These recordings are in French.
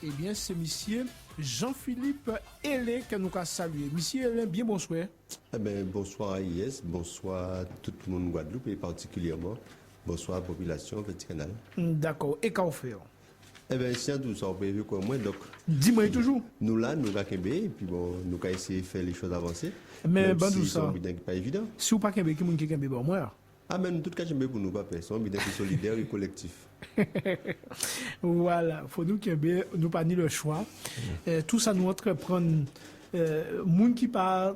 eh bien, c'est monsieur Jean-Philippe Hélé que nous avons salué. Monsieur Hélé, bien bonsoir. Eh bien, bonsoir AIS, bonsoir tout le monde de Guadeloupe et particulièrement bonsoir la population Petit Canal. D'accord. Et qu'en fait? Eh bien, si tout ça, on peut vivre comme moi, donc. Dis-moi toujours. Nous là, nous avons et puis bon, nous avons essayé de faire les choses avancer. Mais bon, tout ça. C'est pas évident. Si vous pas Québec, qui est bon, moi. Ah, mais tout cas, j'aime pour nous, pas personne, mais solidaire et collectif. Voilà, faut nous nous pas ni le choix. Tout ça nous entreprendre. Moun qui pas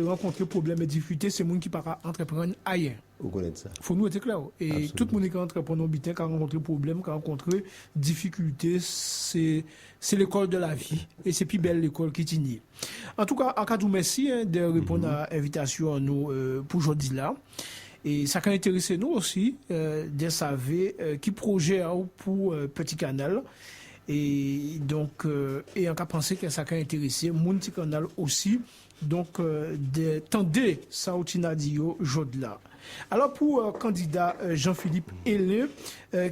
rencontrer problème et difficulté, c'est moun qui pas entreprendre ailleurs. Vous connaissez ça. Faut nous être clair. Et Absolument. tout le monde qui entreprend bitin, qui a rencontré problème, qui a rencontré difficulté, c'est l'école de la vie. Et c'est plus belle l'école qui t'y. En tout cas, Akadou, merci de répondre à l'invitation à nous pour aujourd'hui là. Et ça a intéressé nous aussi de savoir qui projet pour Petit Canal. Et donc, et on a pensé que ça a intéressé mon petit canal aussi. Donc, de tendre ça au Tinadio Jodla. Alors, pour candidat Jean-Philippe Hélé,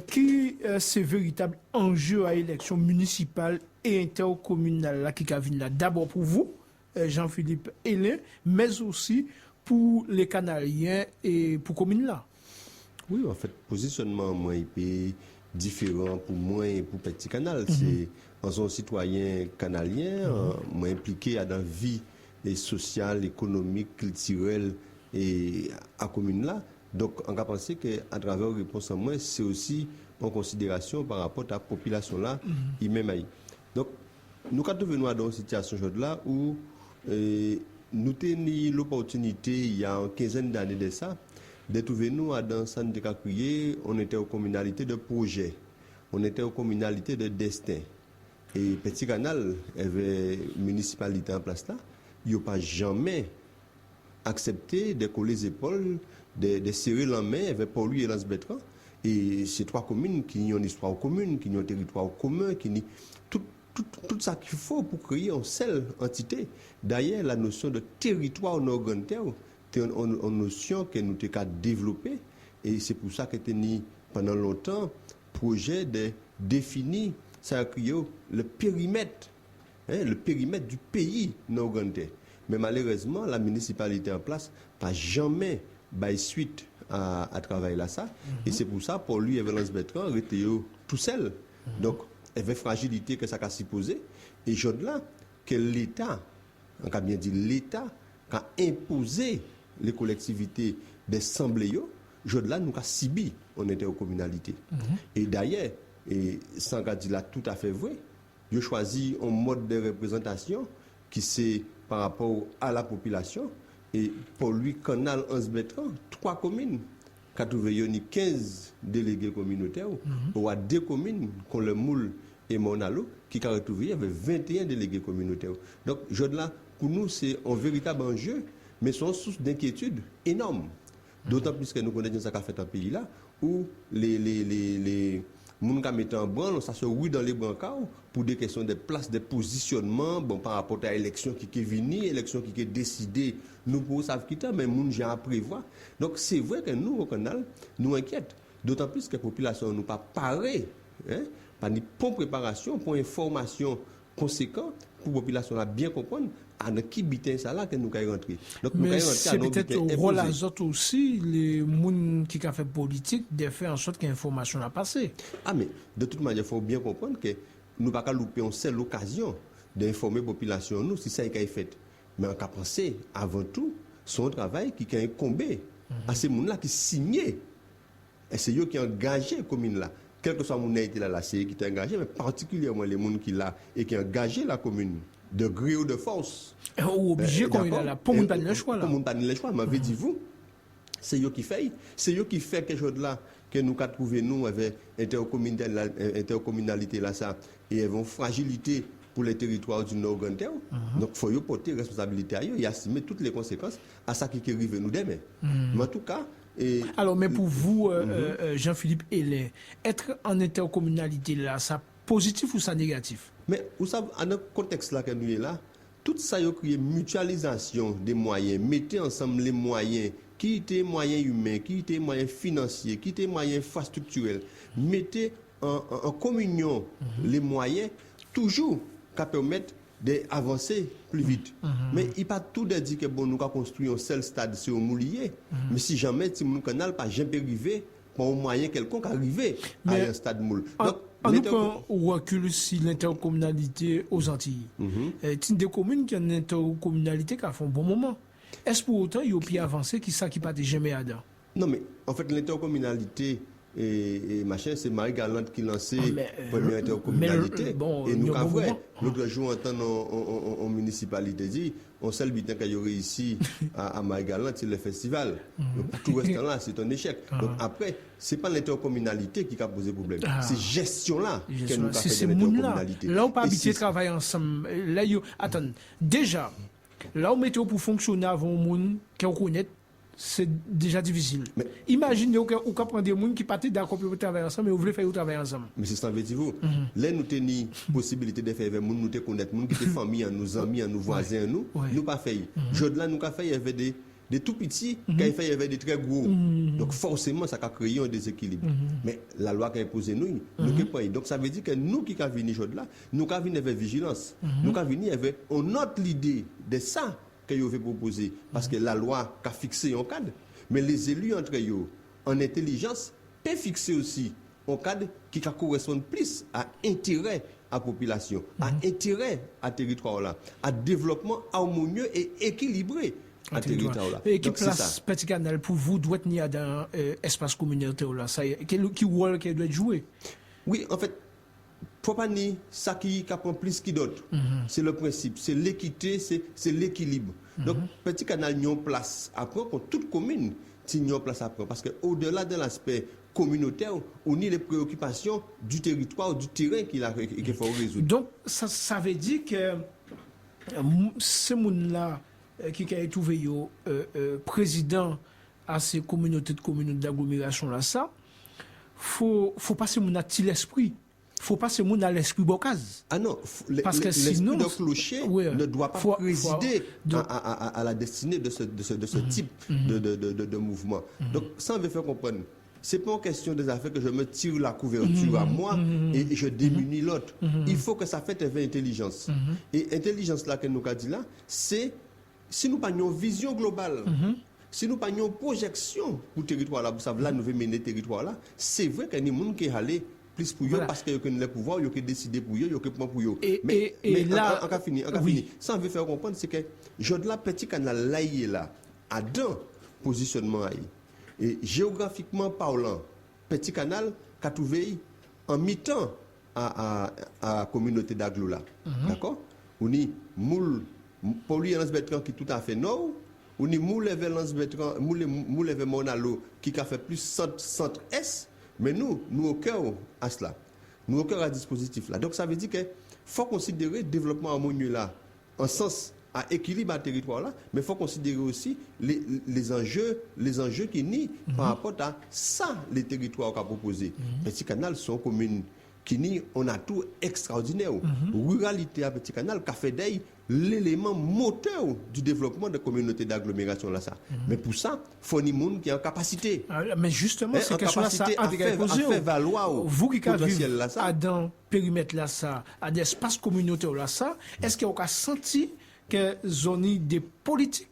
qui c'est véritable enjeu à l'élection municipale et intercommunale là, qui a venu là, d'abord pour vous, Jean-Philippe Hélé, mais aussi pour les Canaliens et pour la commune là. Oui, en fait, positionnement moi est différent pour moi et pour Petit Canal. C'est en tant que citoyen canalien, moi impliqué dans la vie sociale, économique, culturelle et à la commune là. Donc, on a pensé qu'à travers la réponse à moi, c'est aussi en considération par rapport à la population là, même aïe. Donc, nous avons devenu dans une situation là où nous avons l'opportunité, il y a une quinzaine d'années de ça, de trouver nous dans Centre de Cacrier, on était aux communalités de projet, on était aux communalités de destin. Et Petit Canal avait une municipalité en place là, ils n'ont pas jamais accepté de coller les épaules, de serrer la main avec Paul-Louis et Lance Bertrand. Et ces trois communes qui ont une histoire commune, qui ont un territoire commun, qui ont tout ça qu'il faut pour créer une seule entité. D'ailleurs, la notion de territoire non terre, c'est une notion que nous avons développée. Et c'est pour ça que nous pendant longtemps projet de définir ça a créé le périmètre du pays non terre. Mais malheureusement, la municipalité en place n'a jamais bail suite à travailler là ça. Et c'est pour ça, pour lui, Evelance Bertrand était tout seul. Donc, il y avait fragilité que ça a supposé. Et je dis là que l'État, on a bien dit l'État, a imposé les collectivités d'assemblée, je dis là, nous avons subi, on était aux communalités. Et d'ailleurs, et sans dire là tout à fait vrai, je choisi un mode de représentation qui c'est par rapport à la population. Et pour lui, Canal 11 Bertrand, 3 communes. 15 délégués communautaires, ou à 2 communes, qu'on le Moule et Monalo, qui a retrouvé, il y avait 21 délégués communautaires. Donc, je dis là, pour nous, c'est un véritable enjeu, mais c'est une source d'inquiétude énorme. D'autant plus que nous connaissons ça qu'a fait un pays là, où les gens qui mettent en branle, ça se roule dans les brancards pour des questions de place, de positionnement, bon, par rapport à l'élection qui est venue, l'élection qui est décidée, nous pouvons savoir qui mais les gens j'ai à prévoir. Donc c'est vrai que nous, au canal, nous inquiète. D'autant plus que la population nous pas parée, par une bonne préparation, pour une formation conséquente, pour la population là bien comprendre à qui bitin ça là que nous allons rentrer. Donc nous mais c'est peut-être au rôle à autres aussi, les gens qui ont fait politique, de faire en sorte que l'information a passé. Ah mais de toute manière, il faut bien comprendre que nous ne pouvons pas louper une seule occasion d'informer la population, nous, si ça est fait. Mais on a pensé, avant tout, son travail qui a incombé à ces gens-là qui signaient. Et c'est eux qui ont engagé la commune là. Quel que soit mon été là, c'est eux qui ont engagé, mais particulièrement les gens qui là et qui ont engagé la commune. De gré ou de force. Obligé qu'on est là, pour ne pas le choix là. Pour ne pas le choix, m'avez dit vous, c'est eux qui fait. C'est eux qui fait quelque chose là que nous avons trouvé nous avec intercommunalité là ça et avons fragilité pour les territoires du Nord Grand Terre. Donc il faut y porter responsabilité à eux et assumer toutes les conséquences à ça qui arrive nous demain. Mais en tout cas. Alors mais pour vous, Jean-Philippe Hélé, être en intercommunalité là, ça positif ou ça négatif? Mais vous savez, dans le contexte là que nous sommes là, tout ça a créé mutualisation des moyens, mettez ensemble les moyens, qui étaient moyens humains, qui étaient moyens financiers, qui étaient moyens infrastructurels, mettez en communion les moyens toujours qu'à permettre d'avancer plus vite. Mais il pas tout de dire que bon nous avons construit un seul stade sur un moulier. Mais si jamais Timoun Canal pas jamais arrivé par un moyen quelconque arriver à un stade moule. Donc en nous prend au recul si l'intercommunalité aux Antilles. C'est des communes qui ont une intercommunalité qui a fait un bon moment. Est-ce pour autant il y a pu avancer qui ça qui pas jamais à dedans? Non mais en fait l'intercommunalité et machin, c'est Marie Galante qui lançait la première intercommunalité. Et nous avons l'autre jour en municipalité dit on seul bitin qu'il y aurait ici à Marie Galante, c'est le festival. Donc tout reste là, c'est un échec. Donc après, c'est pas l'intercommunalité qui a posé problème. C'est gestion là qu'elle nous a fait de l'intercommunalité. Là on pas habitué travailler ensemble. Là attends, déjà là on mettait pour fonctionner avant monde qu'on connaît. C'est déjà difficile. Mais imaginez qu'on prend des gens qui partent d'accord pour travailler ensemble, mais vous voulez faire travailler ensemble. Mais c'est ça, vous. Là, nous avons possibilité de faire avec nous, nous connaître, nous qui sommes famille, nos amis, nos voisins, nous pas fait. Là, nous avons fait avec des tout petits, qui ont fait avec des très gros. Donc forcément, ça a créé un déséquilibre. Mais la loi qui a imposé nous pas. Donc ça veut dire que nous qui avons venu là, nous avons venu avec vigilance. Nous avons venu avec une autre idée de ça. Que vous avez proposé parce que la loi a fixé un cadre, mais les élus entre eux en intelligence peuvent fixer aussi un cadre qui correspond plus à intérêt à la population, à intérêt à territoire là, à développement harmonieux et équilibré à territoire là. Et qui place Petit Canal pour vous doit tenir dans espace communautaire là, ça qui rôle qu'elle doit jouer? Oui, en fait. Faut pas nier ça qui prend plus que d'autres. C'est le principe, c'est l'équité, c'est l'équilibre. Donc Petit Canal n'y a place à prendre pour toute commune, n'y a place à prendre parce que au-delà de l'aspect communautaire, on a les préoccupations du territoire, du terrain qu'il faut résoudre. Donc ça veut dire que ce monde-là qui a été président à ces communautés d'agglomération là, ça faut passer mon petit l'esprit. Faut pas se monde à l'esprit bocase. Ah non, parce que sinon le clocher ne doit pas présider à la destinée de ce type de mouvement. Donc ça on veut faire comprendre. C'est pas une question des affaires que je me tire la couverture à moi et je démunis l'autre. Il faut que ça fasse avec intelligence. Et intelligence là que nous avons dit là, c'est si nous pas une vision globale. Si nous pas une projection pour le territoire là, pour savoir là nous veut mener le territoire là, c'est vrai qu'il y a des gens qui allé plus pour eux parce qu'ils ont le pouvoir, ils ont décidé pour eux, ils ont prendre pour eux. Mais là, on a fini. Ça, on veut faire comprendre, c'est que Jodla Petit Canal là, il est là, à deux positionnements. Et géographiquement parlant, Petit Canal a trouvé en mi-temps à la communauté d'Aglo là. D'accord? On y moule, pour lui, Bertrand qui est tout à fait nord. On y moule Bertrand, moule Monalo qui a fait plus centre-est. Mais nous au cœur à cela. Nous au cœur à dispositif là. Donc ça veut dire qu'il faut considérer le développement harmonieux là, en sens à équilibre à territoire là, mais il faut considérer aussi les enjeux qui nient par rapport à ça, les territoires qu'a proposé. Petit Canal sont communes qui nient, on a tout extraordinaire. Ruralité à Petit Canal, qui a fait d'ailleurs l'élément moteur du développement de communautés d'agglomération là ça. Mais pour ça, il faut des gens qui ont capacité. Mais justement, c'est question là ça à faire valoir vous qui avez là ça dans périmètre là ça, à des espaces communautaires là ça, est-ce que vous avez senti que zone des politiques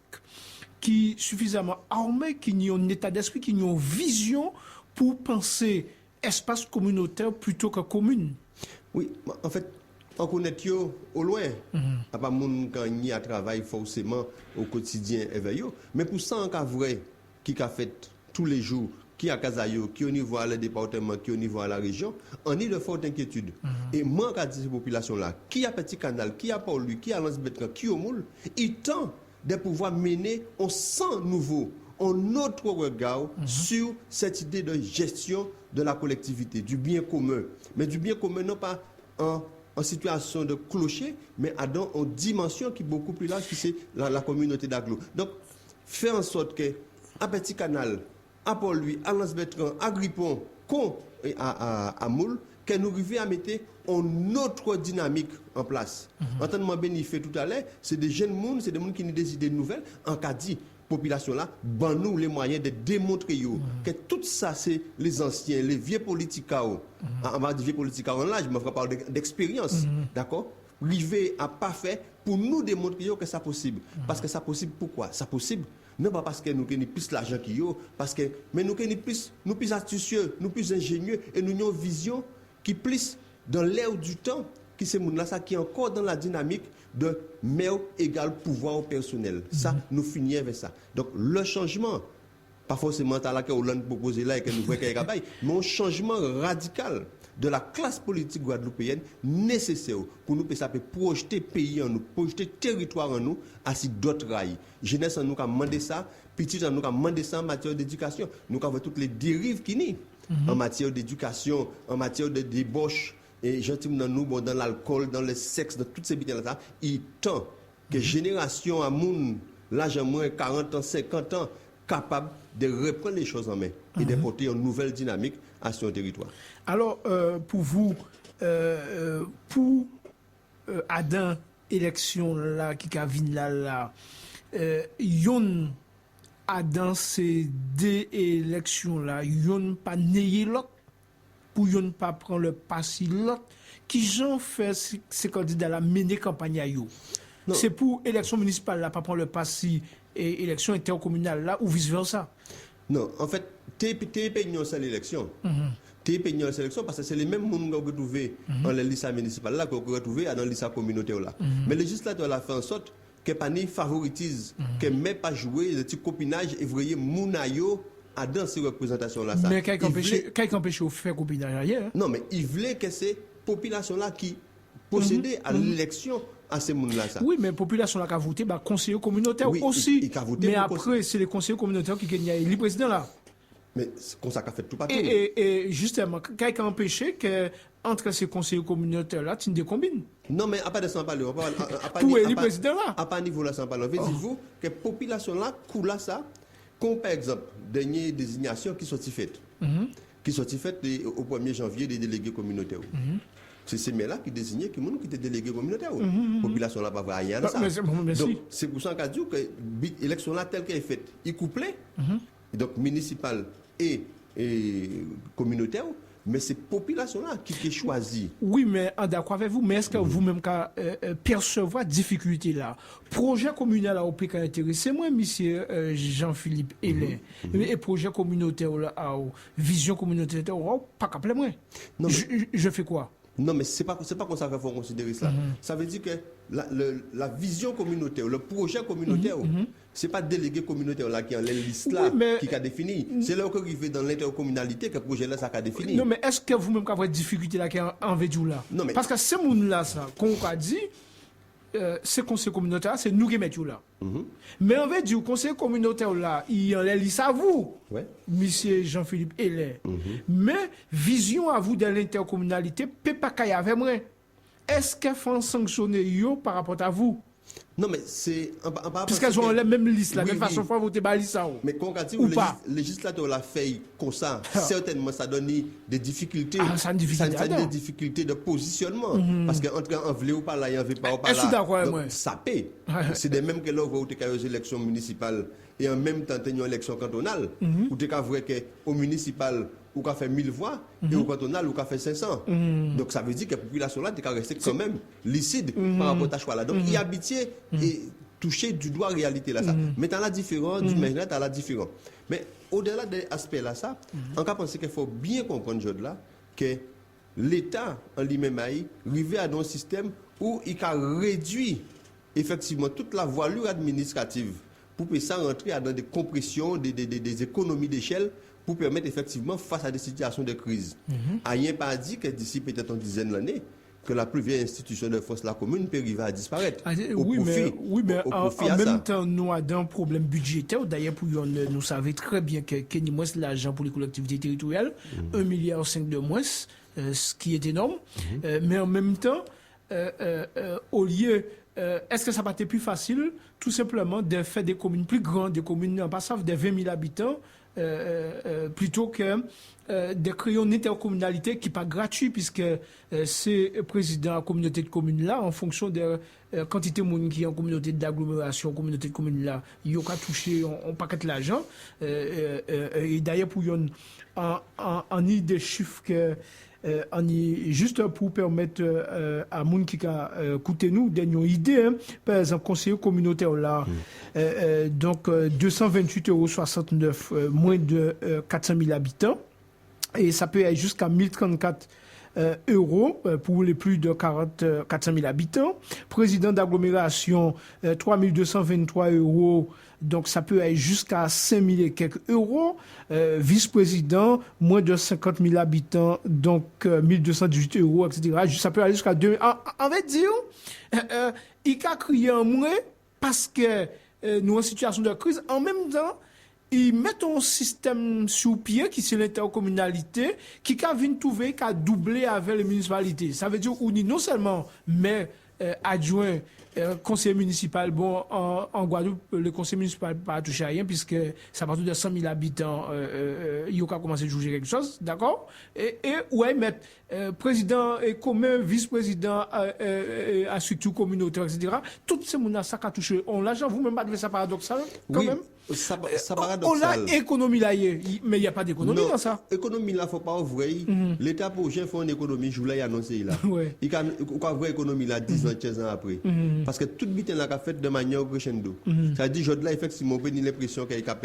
qui suffisamment armés, qui ont un état d'esprit, qui ont une vision pour penser espace communautaire plutôt que commune? Oui, en fait, on connaît au loin. À pas moun quand y a travail forcément au quotidien éveillé. Mais pour ça, en cas vrai, qui a fait tous les jours, qui a Kazayo, qui au niveau à le département, qui au niveau à la région, on est de forte inquiétude. Et moi, quand je dis ces populations-là, qui a Petit Canal, qui a Paul-Louis, qui a Lance-Bertrand, qui au Moule, il tend de pouvoir mener un sang nouveau, un autre regard sur cette idée de gestion de la collectivité, du bien commun. Mais du bien commun, non pas en situation de clocher, mais en dimension qui est beaucoup plus large, qui c'est la communauté d'Aglo. Donc, faire en sorte que à Petit Canal, à Paul-Louis, à Lance-Bertrand, à Grippon, à Moule, que nous arrivions à mettre une autre dynamique en place. Entendement bénéfice tout à l'heure, c'est des jeunes gens, c'est des gens qui ont des idées nouvelles, en cas dit, population là, ben nous les moyens de démontrer que tout ça c'est les anciens, les vieux politiques en matière de vieux politiques en là, je me parle d'expérience, d'accord? River à pas fait pour nous démontrer que c'est possible. Parce que c'est possible pourquoi? C'est possible non pas parce que nous avons plus l'argent qu'il y a, parce que mais nous plus astucieux, nous plus ingénieux et nous avons une vision qui plus dans l'air du temps, qui c'est là ça qui est encore dans la dynamique de mère égale pouvoir personnel. Ça nous finit avec ça. Donc le changement pas forcément à laquelle Hollande proposé là et que nous voyons qu'il y a mais un changement radical de la classe politique guadeloupéenne nécessaire pour nous projeter pays en nous, projeter territoire en nous, ainsi d'autres rails. Jeunesse en nous a demandé ça, petit en nous a demandé ça en matière d'éducation. Nous avons toutes les dérives qui nient en matière d'éducation, en matière de débauche, et gentiment nous, bon, dans l'alcool, dans le sexe, dans toutes ces bêtises-là, il tend que génération à monde, l'âge à moins 40 ans, 50 ans, capable de reprendre les choses en main et d'apporter une nouvelle dynamique à son territoire. Alors, pour vous, pour Adam, élection là, qui a venu là, yon Adam, ces deux élections là, yon pas néé l'autre, pour yon pas prendre le passé l'autre, qui j'en fait ces candidats là mener campagne à yo. C'est pour élection municipale là, pas prendre le passé et élection intercommunale là, ou vice versa. Non, en fait, t'es payé à l'élection. T'es payé à l'élection parce que c'est les mêmes gens qu'on retrouve dans les listes municipales là qu'on retrouve dans les listes communautaires là. Mais le législateur a fait en sorte que pas ni favoritise, que ne met pas jouer le petit copinage et voyez Mounayo à dans ces représentations là. Mais qu'est-ce qui empêche de faire copinage ailleurs? Non, mais il voulait que ces populations là qui procédaient à l'élection à ces gens-là. Oui, mais la population qui a voté, bah, conseiller communautaire aussi. Mais après, c'est les conseillers communautaires qui gagnent le président là. Mais c'est comme ça qu'a fait tout partout. Et justement, qu'est-ce qui a empêché que entre ces conseillers communautaires là, tu ne décombines? Non, mais à part de ça, parler. Pour le président là. À pas niveau là, sans parler. Dites-vous que la population là, coule ça, comme par exemple, dernière désignation qui sont faites. Qui sont faites au 1er janvier des délégués communautaires. C'est ces maires-là qui désignaient qui étaient délégués communautaires. La population là, pas vrai, rien de ça. Donc, c'est pour ça qu'on a dit que l'élection là, telle qu'elle est faite, y couplée, donc municipale et communautaire, mais c'est la population-là qui choisit. Oui, mais d'accord avec vous, mais est-ce que vous-même percevez difficulté là? Projet communal au PK intéressé, moi, monsieur Jean-Philippe Hélène, et projet communautaire là, vision communautaire, pas qu'à moi. Je fais quoi? Non, mais c'est pas comme ça qu'il faut considérer ça. Ça veut dire que la vision communautaire, le projet communautaire, c'est pas délégué communautaire là qui est en liste là qui a défini. C'est là qu'on arrive dans l'intercommunalité que le projet là ça a défini. Non, mais est-ce que vous-même avez des difficultés là qui en védou là? Non, mais parce que ces gens là ça qu'on a dit ces conseils communautaires, c'est nous qui mettons là. Mais on veut dire, conseil communautaire là, il y a les listes à vous, monsieur Jean-Philippe Hélène. Mais vision à vous de l'intercommunalité, peut pas qu'il y avait moi. Est-ce qu'il faut sanctionner yo par rapport à vous? Non, mais c'est. Puisqu'elles ont la même liste, la même façon de voter par liste. Mais quand on dit le législateur l'a fait comme ça, certainement ça donne des difficultés. Ça donne des difficultés de positionnement. Parce qu'entre en vle ou pas là, il n'y avait pas ou pas là. Donc, ça paie. C'est des mêmes que là, vous avez aux élections municipales et en même temps, vous avez une élection cantonale. Ou tu as vrai qu'au municipal, ou qu'a fait 1000 voix, et au cantonal, ou qu'a fait 500. Donc ça veut dire que la population là, tu rester quand même lucide par rapport à ce choix-là. Donc y habituer et toucher du doigt réalité là. Ça. Mais tu as la différence, du même tu as la différence. Mais au-delà de l'aspect là, ça, on peut penser qu'il faut bien comprendre là que l'État en lui-même arrivé à un système où il a réduit effectivement toute la voilure administrative pour que ça rentrer dans des compressions, des économies d'échelle pour permettre effectivement face à des situations de crise. Rien pas dit que d'ici peut-être une dizaine d'années, que la plus vieille institution de France, la commune, peut arriver à disparaître. Oui, mais en même temps, nous avons un problème budgétaire. D'ailleurs, nous savons très bien que nous avons l'argent pour les collectivités territoriales, 1,5 milliard de moins, ce qui est énorme. Mais en même temps, au lieu... est-ce que ça va être plus facile, tout simplement, de faire des communes plus grandes, des communes en passant de 20 000 habitants, plutôt que de créer une intercommunalité qui n'est pas gratuite, puisque c'est le président de la communauté de communes là, en fonction de quantité de monde qui est en communauté d'agglomération, communauté de communes là, il y a touché un paquet d'argent. Et d'ailleurs, pour on y des chiffres que juste pour permettre à moun qui a écouté nous d'une idée, hein. Par exemple, conseiller communautaire là, donc 228,69 €, moins de 400 000 habitants, et ça peut aller jusqu'à 1034 euros pour les plus de 400 000 habitants. Président d'agglomération, 3223 €. Donc, ça peut aller jusqu'à 5 000 et quelques euros. Vice-président, moins de 50 000 habitants, donc 1218 €, etc. Ça peut aller jusqu'à 2 000. En fait, dire, il a crié en moins parce que nous en situation de crise. En même temps, ils mettent un système sous pied qui c'est l'intercommunalité qui a vu trouver qui a doublé avec les municipalités. Ça veut dire qu'on dit non seulement mais adjoint conseiller municipal, bon, en Guadeloupe, le conseil municipal n'a pas touché à rien, puisque ça partir de 100 000 habitants, il a commencé à juger quelque chose, d'accord? Et ouais, mettre président et commun, vice-président à structure communautaire, etc. Tout ce monde ça a touché. On l'argent, vous-même, pas trouvé ça paradoxal, quand même? Ça paradoxal. On a économie là, mais il n'y a pas d'économie dans ça. Économie là, il ne faut pas ouvrir. L'État prochain fait une économie, je voulais annoncé là. Il a ouvert économie là 10 ans, 15 ans après. Parce que toute bite là a fait de manière crescendo. Ça dit, là, effectivement, on peut avoir l'impression qu'il y a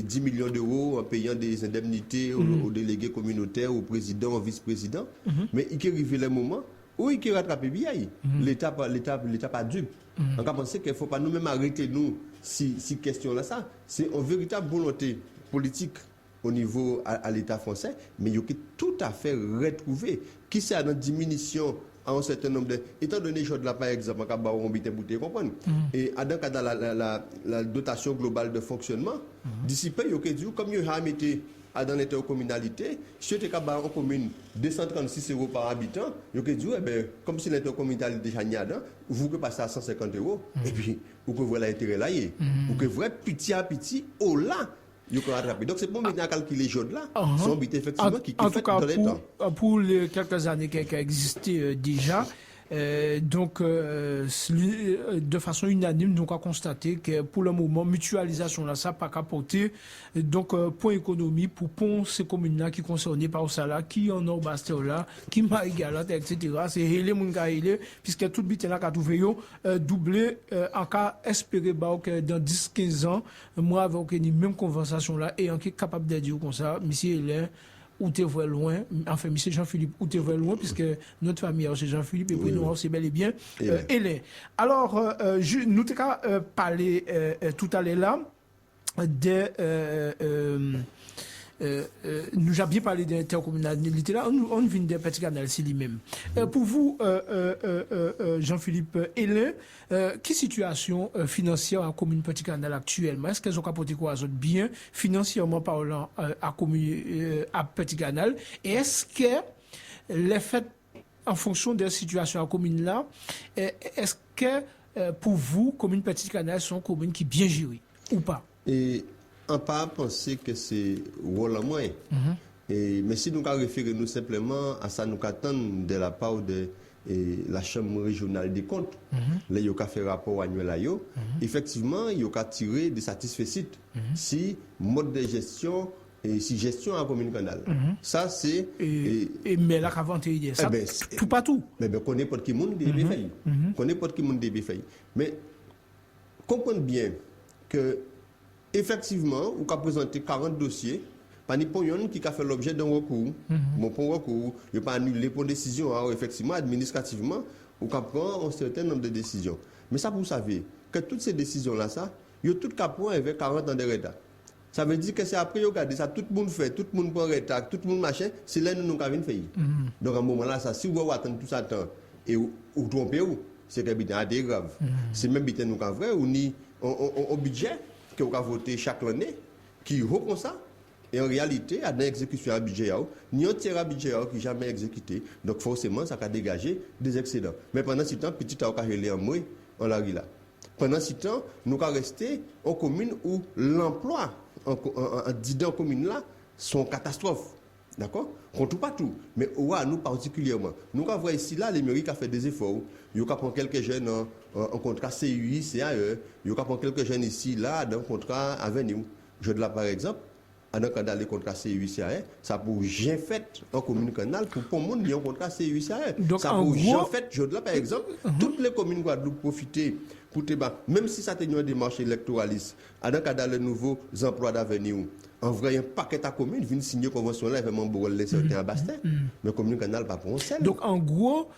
10 millions d'euros en payant des indemnités aux délégués communautaires, aux présidents, aux vice-présidents. Mais il est arrivé le moment où il a rattrapé bien. L'État pas dupe. On a pensé qu'il ne faut pas nous-mêmes arrêter nous si question là ça. C'est une véritable volonté politique au niveau à l'État français, mais il y a tout à fait retrouvé qui c'est à notre diminution à un certain nombre de... Étant donné que là, par exemple, on comprendre. Et dans la dotation globale de fonctionnement, d'ici peu, il y a dit, comme il y a mis dans l'intercommunalité, si tu as en commune 236 € par habitant, il y a dit, comme si l'intercommunalité déjà n'y a, vous pouvez passer à 150 €, et puis vous pouvez voir l'intérêt là. Vous pouvez voir petit à petit, au là. Donc c'est pour maintenant calculer les choses là, sont effectivement qui fait dans les temps. Pour les quelques années qui ont existé déjà, donc de façon unanime, nous avons constaté que pour le moment, mutualisation là, ça n'a pas capoté. Donc point économie pour ces communes-là qui sont concernées par ça là, qui en ont basté là, qui m'a égalé, etc. C'est les gens qui ont puisque tout bit là qui a trouvé doublé en cas espéré que dans 10-15 ans, moi avec une même conversation là, et en qui est capable de dire comme ça, monsieur Hélène, où tu vois loin, enfin, M. Jean-Philippe, où tu vois loin, puisque notre famille, c'est Jean-Philippe, et puis nous, c'est bel et bien Hélène. Alors, nous t'ai parlé tout à l'heure là, nous avons bien parlé d'intercommunalité là, on vient des petits canaux ici lui-même. Pour vous, Jean-Philippe Hélène, quelle situation financière à commune Petit Canal actuellement? Est-ce qu'elles ont capoté quoi bien financièrement parlant à Petit Canal? Et est-ce que les faits en fonction de la situation à commune là, est-ce que pour vous, commune Petit Canal sont communes qui bien gérées ou pas? Et on pas penser que c'est rôle en moins. Mais si nous référons nous simplement à ça, nous attendons de la part de la Chambre régionale des comptes, là, il y a fait rapport annuel à eux. Effectivement, il y a tiré des satisfaits si mode de gestion et si gestion à commune canal. Ça, c'est. Mais là, qu'avant, tu dis ça, tout pas tout. Mais on connaît pas qui monde des failli. Connaît pas qui monde des failli. Mais comprenez bien que effectivement, on a présenté 40 dossiers. Pas ni pour qui a fait l'objet d'un recours. Bon, pour recours, il n'y a pas annulé pour décision. Alors, effectivement, administrativement, on prend un certain nombre de décisions. Mais ça, vous savez, que toutes ces décisions-là, ça, il y a tout cas point avec 40 ans de retard. Ça veut dire que c'est après, regardez ça, tout le monde fait, tout le monde prend retard, tout le monde machin, c'est là que nous avons fait. Donc, à un moment-là, ça, si vous attendez tout ça temps et vous trompez, c'est que c'est des grave. C'est même bien nous avons vrai, on a un budget que vous avez voté chaque année, qui est comme ça. Et en réalité, il y a une exécution à budget, ni un tiers à budget qui n'est jamais exécuté. Donc forcément, ça a dégagé des excédents. Mais pendant ce temps, petit à petit, on l'a là. Pendant ce temps, nous avons resté en commune où l'emploi en disant commune là sont catastrophes. D'accord? On ne trouve pas tout. Mais nous particulièrement. Nous avons ici, là, l'Amérique a fait des efforts. Il y a prendre quelques jeunes en contrat CUI, CAE. Il y a prendre quelques jeunes ici, là, dans un contrat Avenue. Je de là, par exemple, dans le cadre des contrats CUI, CAE, ça pour j'ai fait en commune canal pour le monde, il y a un contrat CUI, CAE. Donc, ça pour j'ai fait, je de là, par exemple, toutes les communes Guadeloupe profiter pour même si ça une démarche électoraliste, dans le cadre des nouveaux emplois d'avenir, en vrai, un paquet à commune vient signer une convention là, vraiment pour les certains à Bastin. Mais commune canal pas pour un seul. Donc, en gros,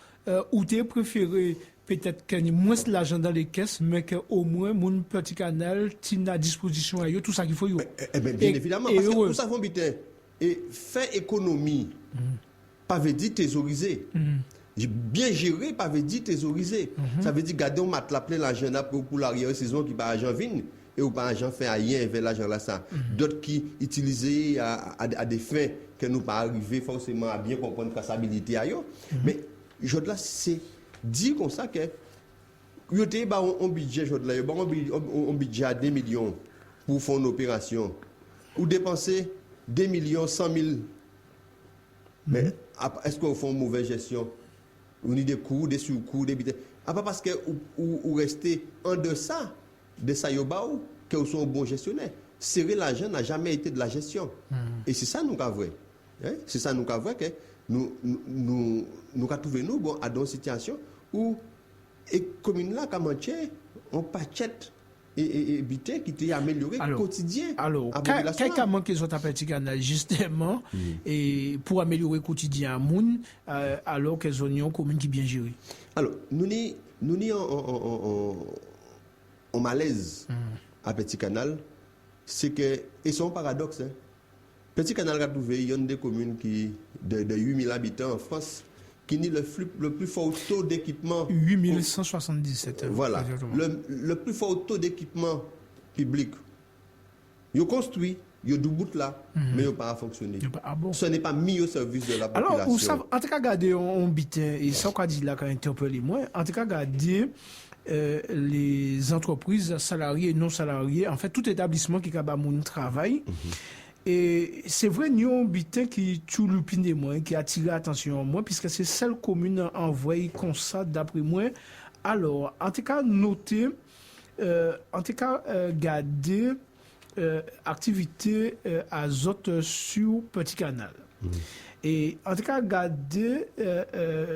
où tu préféré peut-être qu'il y ait moins l'argent dans les caisses, mais qu'au moins, mon petit canal tient à disposition à eux, tout ça qu'il faut. Bien évidemment, parce que nous savons bien, et faire économie, pas veut dire thésauriser. Bien géré, pas veut dire thésauriser. Ça veut dire garder un matelas plein l'argent pour l'arrière-saison qui pas argent vine. Et ou pas argent fait rien vers l'argent là ça. D'autres qui utilisent à des fins que nous pas arriver forcément à bien comprendre traçabilité à eux. Mais je là c'est dire comme ça que yo té ba un budget je là un budget à 2 millions pour faire une opération ou dépenser 2 millions 100 000. Mais est-ce qu'on fait une mauvaise gestion? On a des coûts, des surcoûts, des bidets. Pas parce que ou rester en deçà de ça yobaou que vous sont un bon gestionnaire. Serrer l'argent n'a jamais été de la gestion. Et c'est ça nous qu'a vrai. C'est ça nous qu'a vrai que nous trouvé nous bon à dans une situation où et commune là comme on pachette et bité qui était amélioré quotidien. Alors, qu'est-ce qui manque sur ta petit canal justement et pour améliorer le quotidien à moun alors que sont une commune qui bien gérée. Alors, nous n'y en malaise à Petit Canal, c'est que, et c'est un paradoxe, Petit Canal a trouvé, il y a des communes qui, de 8000 habitants en France, qui ont le plus fort taux d'équipement. 8177. Voilà. Le plus fort taux d'équipement public. Ils ont construit, ils ont du bout là, mais ils n'ont pas fonctionné. Ce n'est pas mis au service de la population. Alors, en tout cas, regardez, on bitin, et ça qu'on dit là, quand interpellé moi, en tout cas, regardez, les entreprises salariées et non salariées, en fait, tout établissement qui a mon travail. Et c'est vrai, nous avons un bitin qui tue le moi, qui a attiré l'attention à moi, puisque c'est celle commune envoyée comme ça, d'après moi. Alors, en tout cas, notez, garder activité azote sur Petit Canal. Et en tout cas, garder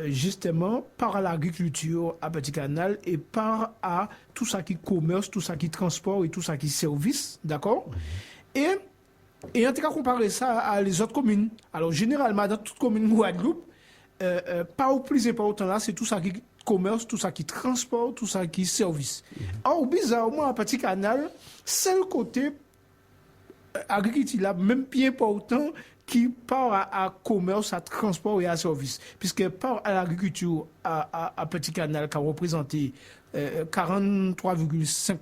justement par l'agriculture à Petit Canal et par à tout ça qui commerce, tout ça qui transport et tout ça qui service, d'accord? Et en tout cas, comparer ça à les autres communes. Alors, généralement, dans toute commune Guadeloupe, pas au plus important là, c'est tout ça qui commerce, tout ça qui transport, tout ça qui service. Or, bizarrement, à Petit Canal, c'est le côté agriculture là, même plus important qui part à commerce, à transport et à service. Puisque part à l'agriculture à Petit Canal qui a représenté 43,5%,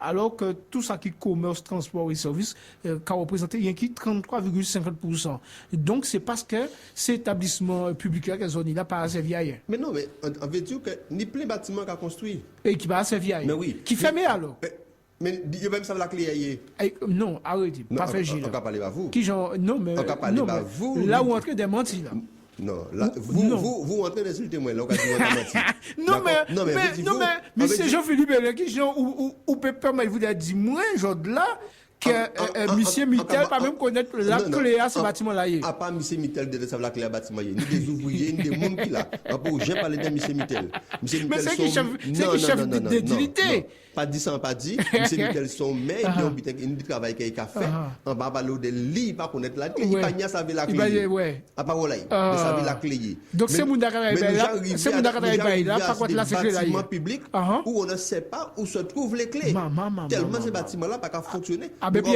alors que tout ça qui commerce, transport et service qui a représenté rien qui 33,50%. Donc c'est parce que cet établissement public là, qui n'a pas servi à rien. Mais non, mais on veut dire que ni plein bâtiment qu'a construit. Et qui va servir à rien. Mais oui. Qui fermé alors? Mais il y a même ça la clé non, arrêtez, pas fait Gilles. On va parler à vous. Qui genre non mais on va parler à vous. Là où entrer des mentis là. Non, là, vous entrez d'insulter moi là, on va mentir. mais c'est Jean-Philippe qui genre ou peut permettre vous de dire moi genre là que monsieur Mittel pas même connaître la clé à ce bâtiment là. À part monsieur Mittel de savoir la clé à bâtiment ni des ouvriers ni des monde qui là. Pour j'ai parlé de monsieur Mittel. Monsieur Mittel c'est qui chef d'unité. Pas dit ça pas dit. Monsieur Mittel son maire il travaille qu'il a fait en bas de lit pas connaître la clé, il pas n'y savait la clé. À part là, il savait la clé. Donc c'est mon d'accord là, c'est mon d'accord là pas contre la sécurité là. Bâtiment public où on ne sait pas où se trouvent les clés. Tellement ces bâtiments là pas fonctionner. Puis il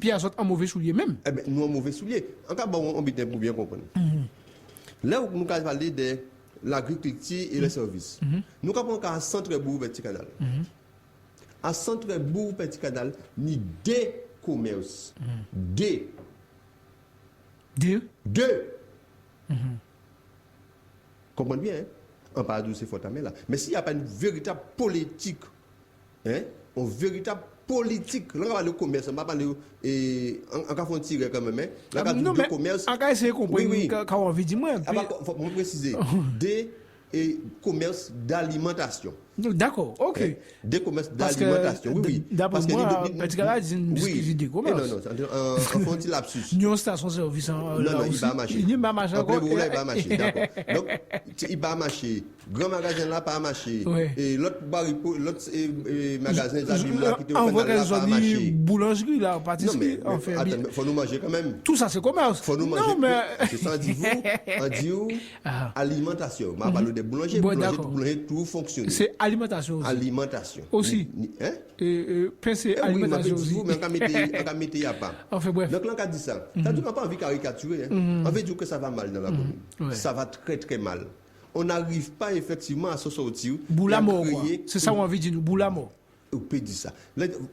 y a un mauvais soulier même. Eh bien, nous, un mauvais soulier. En cas, on bien pour bien comprendre. Là où nous avons parlé de l'agriculture et les services, nous avons un centre-bourg Petit Canal. À centre-bourg Petit Canal, ni deux commerces. Deux. Comprenez bien, hein? On parle de ces photos là. Mais s'il n'y a pas une véritable politique, une véritable politique. Là, on va parler de commerce, on va parler en cas de tirer quand même. Là, on Non, de mais commerce. on va essayer de comprendre Oui. quand on veut dire moi. Il faut préciser. Des commerces d'alimentation. D'accord, ok. Des commerces Parce que, d'alimentation, oui. d'après moi, Petit Gala dit une excuse de commerce. Non, en font un lapsus. Nous, en station-service, Non, il va marcher. Il va marcher Après, encore. il va marcher, d'accord. Donc, il va marcher. Grand magasin là, pas marcher. Oui. Et l'autre magasin d'habillement qui te En fait vrai, là, pas marcher. boulangerie, là, Non, pâtisserie, mais enfin. attends, faut nous manger quand même. Tout ça, c'est commerce. Faut nous manger. Non, mais. C'est ça, on dit alimentation. On parle des boulangers. Bon, d'accord. Boulanger, tout fonctionne. C'est alimentation aussi. Alimentation. Aussi. Hein? Pensez alimentation aussi. Oui, mais on va mettre, il n'y a pas. Enfin, bref. Donc, là, on a dit ça. Ça dit qu'on n'a pas envie de caricaturer. On veut dire que ça va mal dans la commune. Ouais. Ça va très, très mal. On n'arrive pas effectivement à se sortir. Boula mort, quoi. C'est ça qu'on a envie de dire, nous, boula mort. On peut dire ça.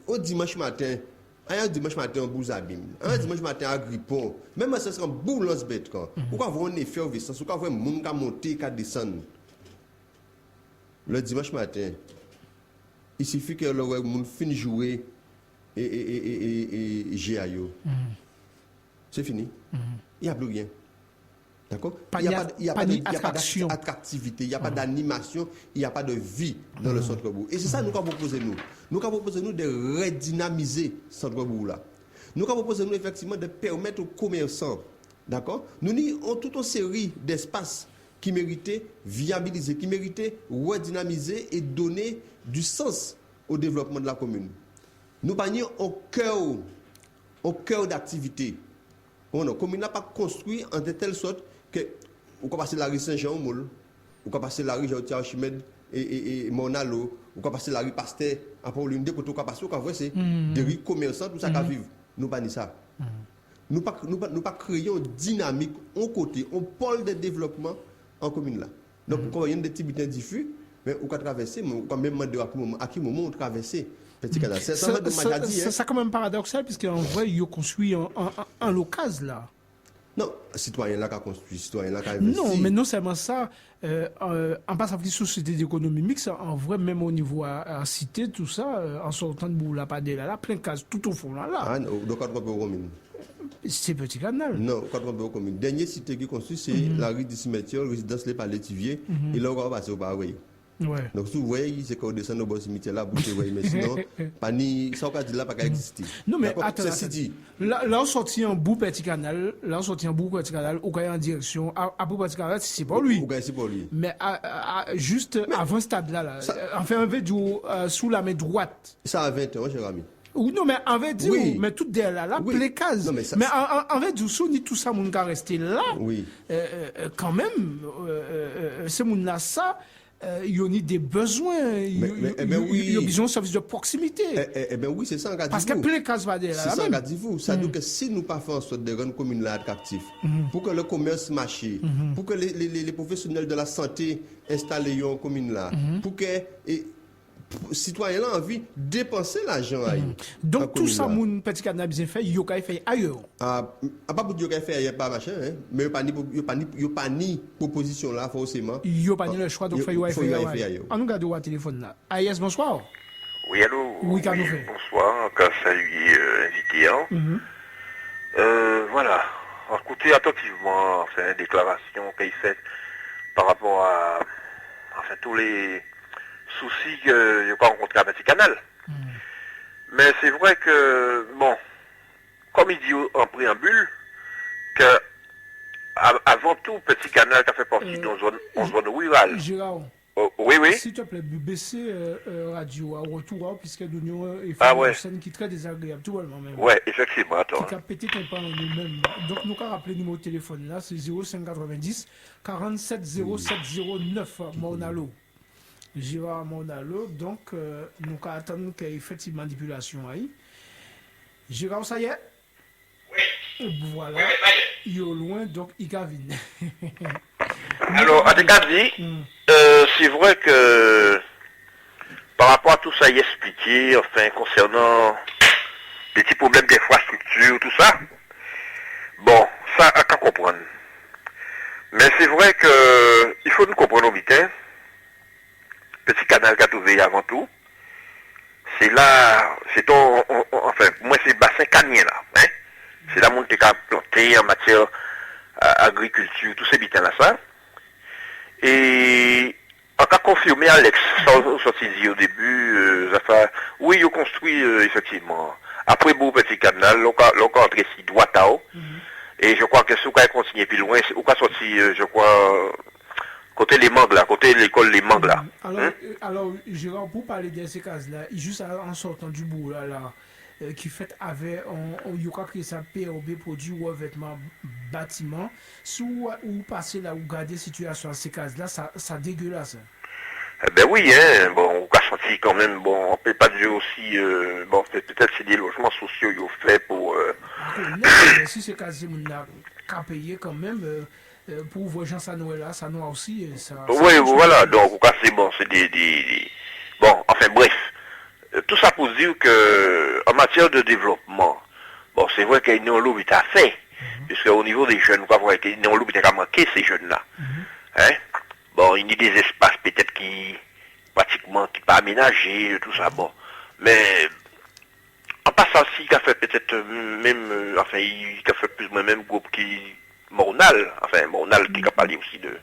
Au dimanche matin, un dimanche matin, on Bouzabim. Un dimanche matin, à Grippon. Même si c'est un boulance bête, quoi. Pourquoi avoir un effervescence? Pourquoi avoir un monde qui monter, qui descendre? Le dimanche matin, il suffit que le monde finisse de jouer et GAO. C'est fini. Il n'y a plus rien. D'accord? Il n'y a pas d'attractivité, il n'y a pas d'animation, il n'y a pas de vie dans le centre-bourg. Et c'est ça que nous avons proposé nous. Nous avons proposé nous de redynamiser ce centre-bourg là. Nous avons proposé nous effectivement de permettre aux commerçants, d'accord? Nous avons toute une série d'espaces qui méritaient viabiliser, qui méritaient redynamiser et donner du sens au développement de la commune. Nous parlons au cœur d'activité. La commune n'a pas construit en de telle sorte que on peut passer la rue Saint-Jean au Moule, on peut passer la rue Jean-Archimède et Monalo, on peut passer la rue Pasteur à Pauline pour tout cas passer, on peut c'est des rues commerçantes, tout ça qui vivent. Nous pas ça. Nous pas créer une dynamique, un côté, un pôle de développement en commune là. Donc quand il y a des petits bulletins diffus, mais on peut traverser, mais on peut même demander à qui moment on traverse. C'est ça quand même paradoxal, puisque en vrai, il y a construit un locase là. Non, citoyen là qui a construit, citoyen là qui a investi. Non, mais non seulement ça, en passant à la société d'économie mixte, en vrai, même au niveau à cité, tout ça, en sortant de Boula Padé là, plein de cases tout au fond là. Ah, donc quand on peut commune. C'est Petit Canal. Non, quand on peut commune. Dernière cité qui est construite, c'est la rue du cimetière, résidence Les Palétiviers, et là on va passer au Paraguay. Ouais. Donc, si vous voyez, c'est qu'on descend au bas cimetière là, vous voyez, mais sinon, pas ni, ça, on va dire là, pas exister. Non, mais attends, dit. Là, on sortit un bout Petit Canal, ou quand il en direction, à bout Petit Canal, c'est pas lui. C'est pas lui. Mais juste avant ce stade-là, enfin, un peu sous la main droite. Ça a 20 ans, cher ami. Ou non, mais en fait, Oui. mais tout derrière là, Oui. les cases. Non, mais ça, mais en fait, ni tout ça, mon gars, resté là. Oui. Quand même, ce monde là, ça. Il y a des besoins, il y a besoin de services de proximité. Eh bien oui, c'est ça, parce que plein de cases va derrière. C'est ça, regardez-vous. Ça veut dire que si nous pas faisons en sorte de rendre commune là attractif, pour que le commerce marche, pour que les professionnels de la santé installent en commune là, pour que citoyens là envie de dépenser l'argent. Donc tout ça, mon Petit Canal bien fait, il y a fait ailleurs. Pas pour dire qu'il a fait ailleurs, pas machin, mais il n'y a pas ni proposition là, forcément. Il n'y a pas ni le choix, donc il faut y faire ailleurs. On nous garde au téléphone là. Aïs, bonsoir. Oui, allô. Oui, bonsoir, encore saluer invité. Voilà. Écoutez attentivement une déclaration qu'il fait par rapport à tous les soucis que j'ai pas rencontré à Petit Canal. Mais c'est vrai que, bon, comme il dit en préambule, que avant tout, Petit Canal qui a fait partie d'une zone rurale. Gérard, oui. s'il te plaît, baisser radio à retour, puisque nous il faut une scène qui est très désagréable, tout le monde même. Ouais, effectivement, attends. Qui a pété ton pas en nous-mêmes. Donc nous avons rappelé le numéro de téléphone là, c'est 0590 47 0709, Monalo. Gérard Monalo, donc nous attendons qu'il y ait effectivement manipulation ahí. Gérard, ça y est? Oui. Voilà. Il est au loin, donc il va venir. Alors, à dit, c'est vrai que par rapport à tout ça, il est expliqué, enfin, concernant les petits problèmes d'infrastructure, tout ça, bon, ça, à qu'à comprendre. Mais c'est vrai que il faut nous comprendre au vite, Petit Canal qu'a trouvé avant tout, c'est là, c'est enfin, moi c'est bassin canien là, hein. C'est là mon t'es planté en matière agriculture, tous ces bitins là ça. Et en cas confirmé Alex, ça sorti dit au début, oui, il construit effectivement. Après beau petit canal, l'on entre ici droit à haut. Et je crois que si on continue plus loin, on va sortir, je crois, côté les mangues là, côté l'école les mangues là. Alors, Gérard, pour parler de ces cases-là, juste en sortant du bout là, qui fait avec il y a créé ça POB produit ou vêtements bâtiment, si ou passer là ou garder situation à ces cases-là, ça dégueulasse. Eh ben oui, hein, bon, on a senti quand même, bon, on peut pas dire aussi, bon, peut-être c'est des logements sociaux qu'ils ont fait pour... Si ces cases là qu'à payer quand même, pour voir Jean Sanoël là, ça nous aussi, ça... Oui, voilà, donc, c'est bon, c'est bon, enfin bref, tout ça pour dire que, en matière de développement, bon, c'est vrai qu'il y a une lobby à fait, puisque au niveau des jeunes, on va voir qu'il y a une lobby à manquer ces jeunes-là, hein. Bon, il y a des espaces peut-être qui pratiquement qui pas aménagés, tout ça, bon. Mais en passant aussi, il a fait peut-être même, enfin, il a fait plus ou moins même groupe qui Mornal qui a parlé aussi de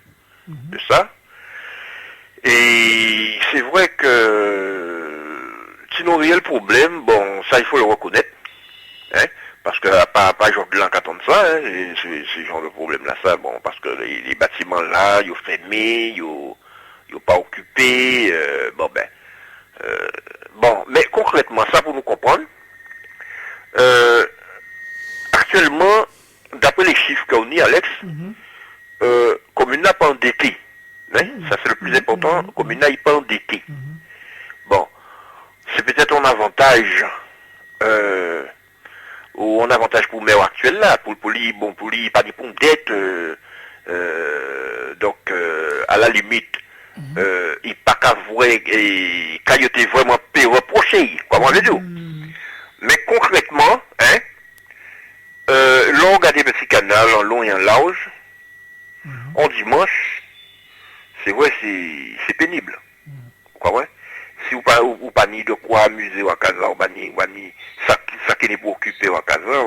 ça. Et c'est vrai que sinon réel problème, bon, ça il faut le reconnaître, hein. Parce que pas genre de l'an qu'attendre ça, hein, ce genre de problème là, ça, bon, parce que les bâtiments là, ils sont fermés, ils sont pas occupés, bon, mais concrètement, ça pour nous comprendre, actuellement, d'après les chiffres qu'on a, Alex, commune n'a pas endetté, hein, ça c'est le plus important, commune n'a pas endetté. Bon, c'est peut-être un avantage, ou un avantage pour le maire actuel là, pour lui, pas de dette, donc à la limite, il pas qu'à voir et qu'à été vraiment reproché, comment je dire. Mais concrètement, hein, l'on regarde des petits canaux en long et en large, en dimanche, c'est vrai, c'est pénible. Quoi, ouais? Si vous pas ni de quoi amuser à casa, ou pas ni ça qui n'est pas occupé à casa,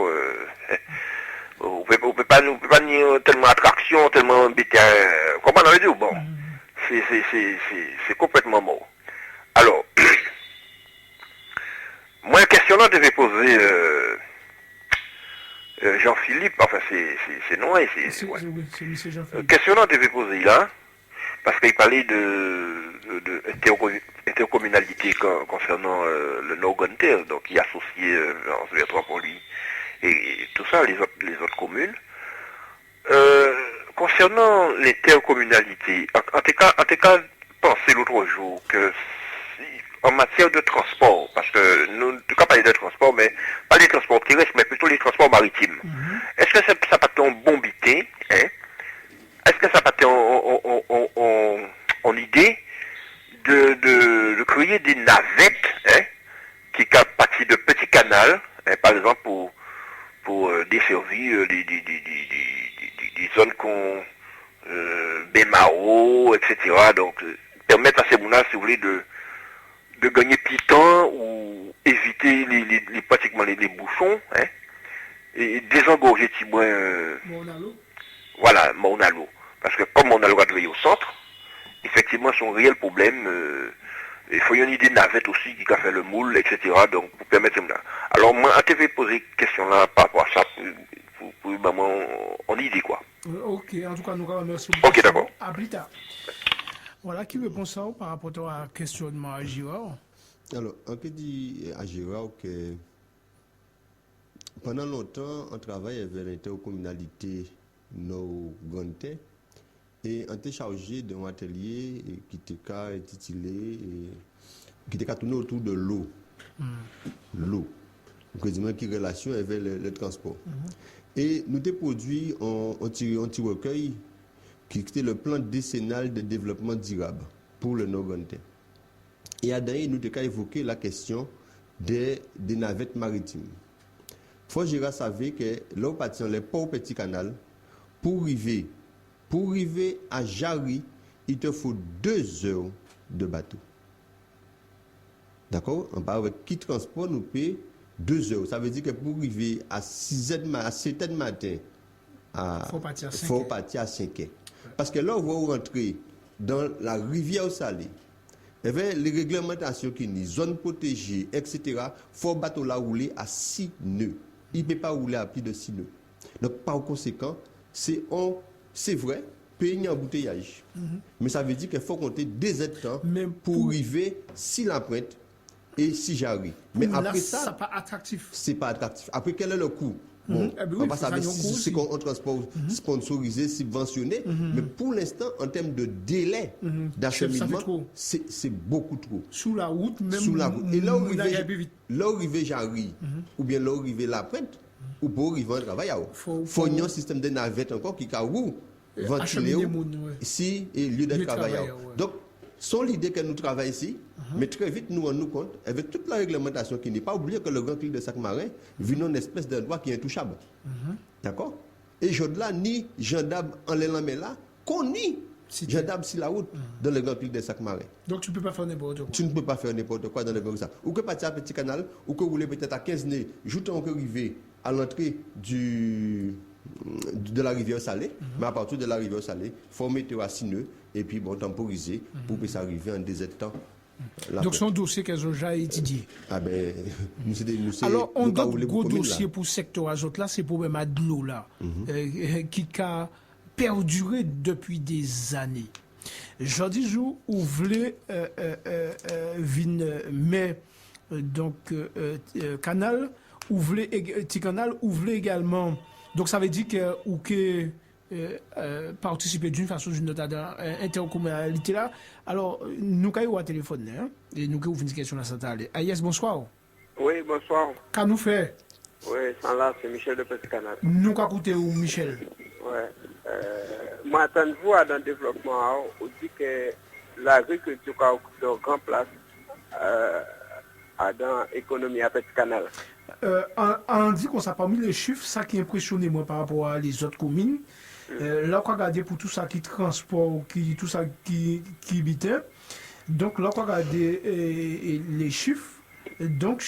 on peut pas ni tellement attraction, tellement embêté, comment on veut dire, bon, c'est complètement mort. Alors, moi, une question là devait poser, Jean-Philippe, enfin c'est non, c'est ouais. M. Jean-Philippe. Question là devait poser là, parce qu'il parlait de intercommunalité concernant le Nord-Gonter, donc il associé en métropole et tout ça, les autres communes. Concernant l'intercommunalité, en tout cas, pensez l'autre jour que en matière de transport, parce que nous, ne pouvons pas parler de transport, mais pas les transports terrestres, mais plutôt les transports maritimes. Est-ce que ça peut être un bon bité, hein? Est-ce que ça peut être en idée de créer des navettes, hein, qui sont partie de petits canaux, hein, par exemple pour desservir des zones qu'on Bémao, etc. Donc permettre à ces gens-là, si vous voulez, de gagner petit temps ou éviter pratiquement les bouchons, hein, et désengorger petit moins. Voilà, Monalo. Parce que comme Monalo va travailler au centre, effectivement, son réel problème, il faut y avoir une idée de navette aussi qui a fait le moule, etc. Donc, pour permettre ça. Alors, moi, je vais poser une question là par rapport à ça, pour vraiment, en idée, quoi. Ok, en tout cas, nous remercions beaucoup. Ok, d'accord. À plus tard. Voilà, qui répond ça par rapport à un questionnement à Gérard? Alors, on peut dire à Gérard que pendant longtemps, on travaille avec l'intercommunalité Nord-Gonter et on était chargé d'un atelier qui était intitulé, qui était tourné autour de l'eau. L'eau. Donc, qui relation avec le transport. Et nous avons produit un petit recueil qui était le plan décennal de développement durable pour le Nord-Gonter. Et à dernier, nous avons évoqué la question des navettes maritimes. Il faut Gérard savait que là où partent les ports petits canal, pour arriver à Jarry, il te faut 2 heures de bateau. D'accord? On parle avec qui transport nous paye 2 heures. Ça veut dire que pour arriver à 6h, à 7h du matin, il faut partir à 5h. Parce que là, on va rentrer dans la rivière salée. Et bien, les réglementations qui disent zone protégée, etc., il faut bateau là rouler à 6 nœuds. Il ne peut pas rouler à plus de 6 nœuds. Donc, par conséquent, c'est vrai, payer un embouteillage. Mais ça veut dire qu'il faut compter 2 heures de temps pour arriver si la pointe et si j'arrive. Mais après ça, c'est pas attractif. C'est pas attractif. Après, quel est le coût? Bon, on va savoir si c'est un transport sponsorisé, subventionné, mais pour l'instant, en termes de délai d'acheminement, c'est beaucoup trop. Sous la route, même. Sous la route. Et là où arrivé j'arrive, ou bien là où arrivé la pointe, ou pour arriver en travail, il faut un système de navette encore qui a ventilé ici et lieu de travail. Donc, c'est l'idée que nous travaillons ici, mais très vite nous rendons compte, avec toute la réglementation qui n'est pas oublié que le Grand Cric de Sac-Marin vit une espèce d'endroit qui est intouchable. D'accord? Et je-là, ni gendarme en l'élan là, qu'on nie gendarme sur la route dans le Grand Cric de Sac-Marin. Donc tu ne peux pas faire n'importe quoi. Tu ne peux pas faire n'importe quoi dans le Grand Cric. Ou que partir à Petit Canal, ou que rouler peut-être à 15 nez, juste en arriver à l'entrée de la rivière Salée, mais à partir de la rivière Salée, il faut mettre à 6 nœuds et puis temporiser pour que ça arrive en 2 temps. Donc son dossier qu'elles ont déjà étudié. Ah ben, alors, on a un gros dossier pour le secteur azote là, c'est le problème de l'eau là, qui a perduré depuis des années. Je dis, vous voulez mais donc canal, petit canal, ouvrez également. Donc ça veut dire que participer d'une façon ou d'une autre à l'intercommunalité là. Alors, nous avons un téléphone, hein, et nous avons une question à s'attendre. Aïs, bonsoir. Oui, bonsoir. Qu'est-ce nous fait? Oui, sans là, c'est Michel de Petit Canal. Nous avons écouté où, Michel? Oui. Moi, attends-vous dans le développement, on dit que l'agriculture a une grande place dans l'économie à Petit Canal. On dit qu'on s'est pas mis les chiffres, ça qui impressionne moi par rapport à les autres communes. Là, on regarde pour tout ça qui transport, tout ça qui habitait. Donc, là, on regarde les chiffres. Donc,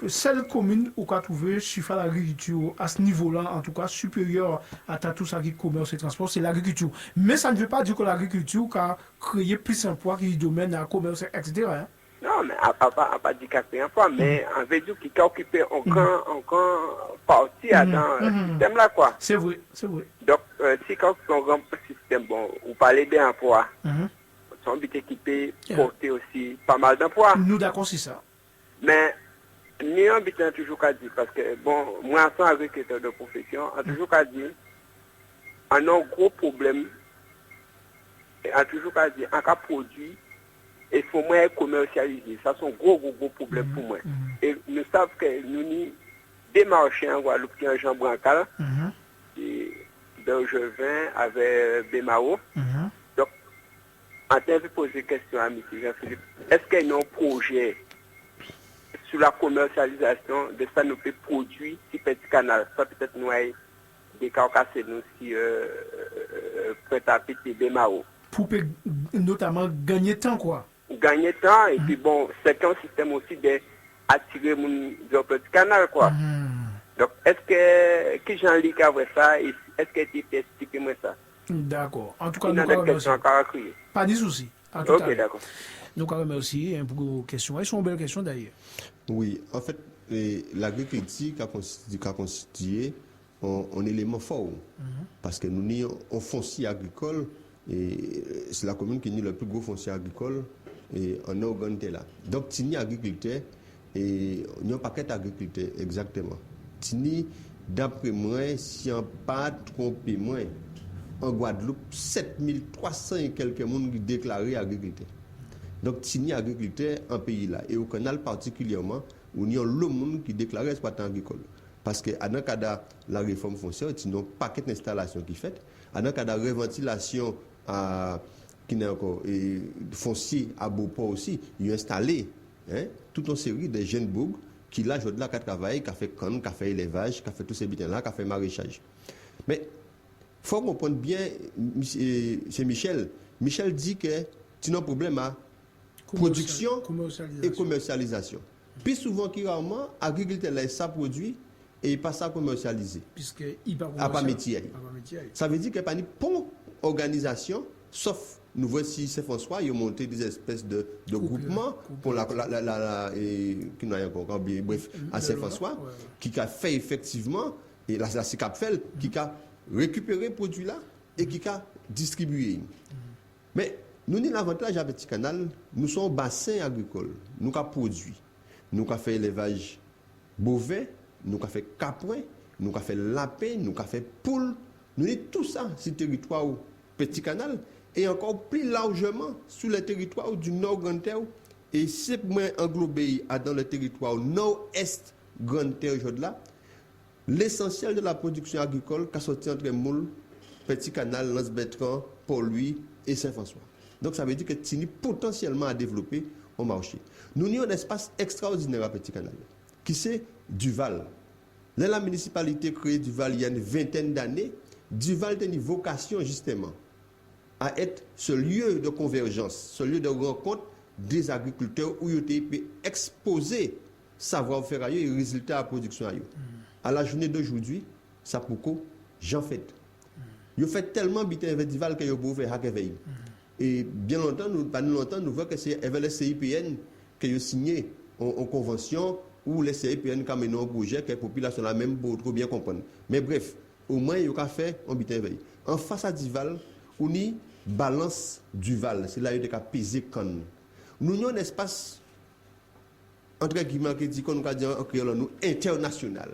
celle commune où on a trouvé chiffre à l'agriculture à ce niveau-là, en tout cas supérieur à tout ça qui est commerce et transport, c'est l'agriculture. Mais ça ne veut pas dire que l'agriculture a créé plus d'emplois qui domaine à commerce, etc. Hein? Non, mais on pas dit qu'à créer un emploi, mais on veut dire qu'il a occupé encore partie dans le système là, quoi. C'est vrai, c'est vrai. Donc, si quand on grand système, bon, vous parlez d'emploi, son but équipé porter aussi pas mal d'emplois. Nous d'accord, c'est ça. Mais, nous, on a toujours qu'à dire, parce que, bon, moi, en tant qu'agriculteur de profession, on a toujours qu'à dire, on a un gros problème, et on a toujours qu'à dire, en cas produit, il faut moins commercialiser. Ça, c'est un gros problème pour moi. Et nous savons que nous avons des marchés en Guadeloupe qui sont en Jean Brancal, et Bergevin avec Bémao. Donc, en train de poser une question à M. Jean-Philippe, est-ce qu'il y a un projet sur la commercialisation de ça nous peut produire si Petit Canal, ça peut-être nous avons des carcasses nous si Prêt-à-Petit Bémao. Pour notamment gagner temps, quoi. Gagner temps, et puis bon, c'est un système aussi d'attirer mon Petit Canal, quoi. Donc, est-ce que, qui Jean-Luc a fait ça, est-ce que tu peux expliquer moi ça? D'accord. En tout cas, nous avons pas de souci. Ok, d'accord. Nous avons aussi pour vos questions. Elles sont belles questions d'ailleurs. Oui, en fait, l'agriculture a constitué un élément fort. Parce que nous avons un foncier agricole, et c'est la commune qui a le plus gros foncier agricole et en Ouganda là. Donc, Tini agriculteur et il y a un paquet d'agriculteurs exactement. Tini, d'après moi, si on pas trompé moi, en Guadeloupe, 7300 et quelques personnes qui déclaré agriculteurs. Donc, Tini agriculteur en pays là. Et au canal particulièrement, où il y a le monde qui déclare exploitant agricole. Parce que dans le cas de la réforme foncière, il y a un paquet d'installations qui fait. Dans le cas de la reventilation qui n'est encore foncier à Beauport aussi, il a installé toute une série de jeunes bourgs qui là, aujourd'hui, qui travaillent, qui fait canne, qui fait élevage, qui fait tous ces bitins-là, qui fait maraîchage. Mais il faut comprendre bien, c'est Michel. Michel dit que tu as un problème à production et commercialisation. Plus souvent que rarement, l'agriculteur laisse ça produit et il passe à commercialiser. Puisqu'il n'a pas métier. Ça veut dire qu'il n'y a pas de bon organisation, sauf nous voici Saint-François, ils ont monté des espèces de groupements pour qui n'a encore bref à Saint-François, qui a fait effectivement, et là c'est Capfel, qui a récupéré le produit là et qui a distribué. Mais nous avons l'avantage avec Petit Canal, nous sommes bassin agricole, nous avons produit, nous avons fait élevage bovin, nous avons fait caprin, nous avons fait lapin, nous avons fait poule, nous avons tout ça sur le territoire Petit Canal et encore plus largement sur le territoire du Nord Grand Terre et c'est moins englobé dans le territoire nord-est Grand Terre là. L'essentiel de la production agricole qui a sorti entre Moule, Petit Canal, Lens-Bertrand, Port-Louis et Saint-François. Donc ça veut dire que Tini potentiellement à développer au marché. Nous avons un espace extraordinaire à Petit Canal, qui c'est Duval. Là, la municipalité créée Duval il y a une vingtaine d'années, Duval a une vocation justement à être ce lieu de convergence, ce lieu de rencontre des agriculteurs où ils peuvent exposer savoir-faire et résultats à la production. À la journée d'aujourd'hui, ça pourquoi j'en fais. Ils fait tellement bité avec Duval que ils peuvent faire hacker. Et bien longtemps, nous voyons que c'est avec les CIPN qui ont signé en convention où les CIPN ont mené un projet que la population la même pour trop bien comprendre. Mais bref, au moins, ils ont fait un bité avec. En face à Duval, on y balance Duval. C'est là où il y a pesé quand nous avons un espace entre guillemets qui dit qu'on a dit en créole nous international.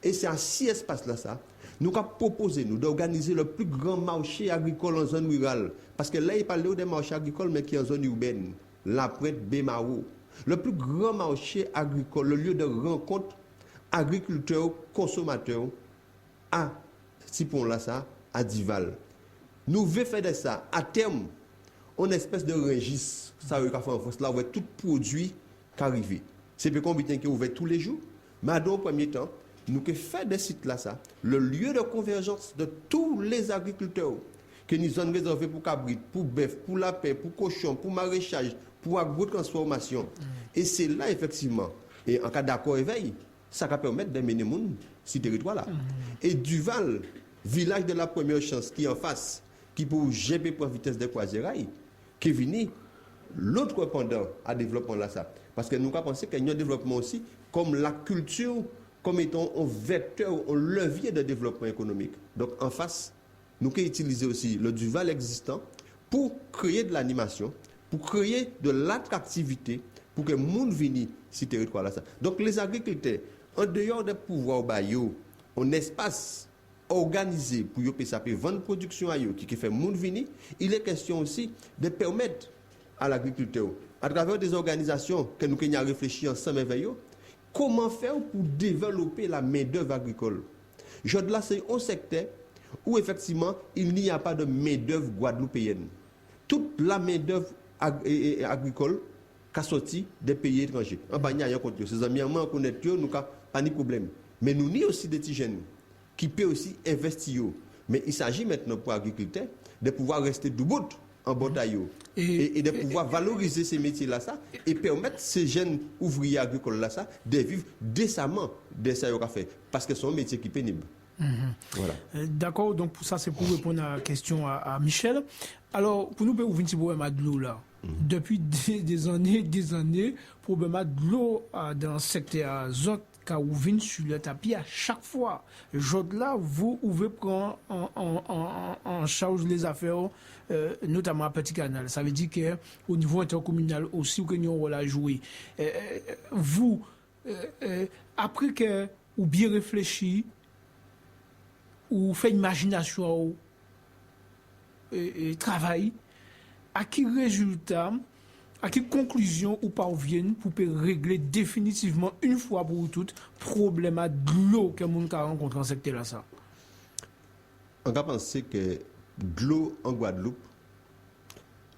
Et c'est à ces espaces-là ça. Nous avons proposé d'organiser le plus grand marché agricole en zone rurale. Parce que là, il parle des marchés agricoles, mais qui est en zone urbaine. La Prête, Bémaro. Le plus grand marché agricole, le lieu de rencontre agriculteurs, consommateurs, à Tipon-là, ça, à Dival. Nous voulons faire de ça, à terme, une espèce de registre, ça veut dire en France, là, où tout produit qui arrive. C'est pour combien qui est ouvert tous les jours, mais dans le premier temps, nous que faire des sites là ça, le lieu de convergence de tous les agriculteurs que nous avons réservé pour cabrit, pour bœuf, pour lapin, pour cochon, pour maraîchage, pour agro-transformation. Et c'est là effectivement, et en cas d'accord éveil, ça va permettre de mener mon ce territoire là. Et Duval, village de la première chance qui est en face, qui pour GP pour vitesse de croisière, qui est venu l'autre pendant à développement là ça. Parce que nous avons pensé qu'il y a un développement aussi comme la culture comme étant un vecteur, un levier de développement économique. Donc en face, nous pouvons utiliser aussi le Duval existant pour créer de l'animation, pour créer de l'attractivité, pour que le monde vienne sur ce territoire-là. Donc les agriculteurs, en dehors des pouvoirs baillot, un espace organisé pour qu'ils vendre production à eux, qui fait le monde venir, il est question aussi de permettre à l'agriculteur, à travers des organisations que nous avons réfléchi ensemble avec eux, comment faire pour développer la main-d'œuvre agricole. Là, c'est un secteur où effectivement il n'y a pas de main-d'œuvre guadeloupéenne. Toute la main-d'œuvre agricole qui sorti des pays étrangers. En bas, il y a un contre ces amis, on connaît nous n'avons pas de problème. Mais nous avons aussi des petits jeunes qui peuvent aussi investir. Mais il s'agit maintenant pour les agriculteurs de pouvoir rester debout en bataille et de pouvoir valoriser ces métiers-là ça, et permettre ces jeunes ouvriers agricoles là ça, de vivre décemment de ça qu'ils fait parce que c'est un métier qui est pénible. Voilà. D'accord, donc pour ça c'est pour répondre à la question à Michel. Alors pour nous ouvrir un petit problème de l'eau là. Depuis des années, problème de l'eau dans le secteur azot qui ouvert sur le tapis à chaque fois. Là, vous pouvez prendre en charge les affaires, notamment à Petit Canal. Ça veut dire qu'au niveau intercommunal aussi, vous avez un rôle à jouer. Vous, après que vous bien réfléchi, ou fait imagination et travail, à quel résultat, à quelle conclusion ou parviennent pour régler définitivement une fois pour toutes le problème de l'eau que nous avons rencontré dans ce secteur-là ça? On va penser que l'eau en Guadeloupe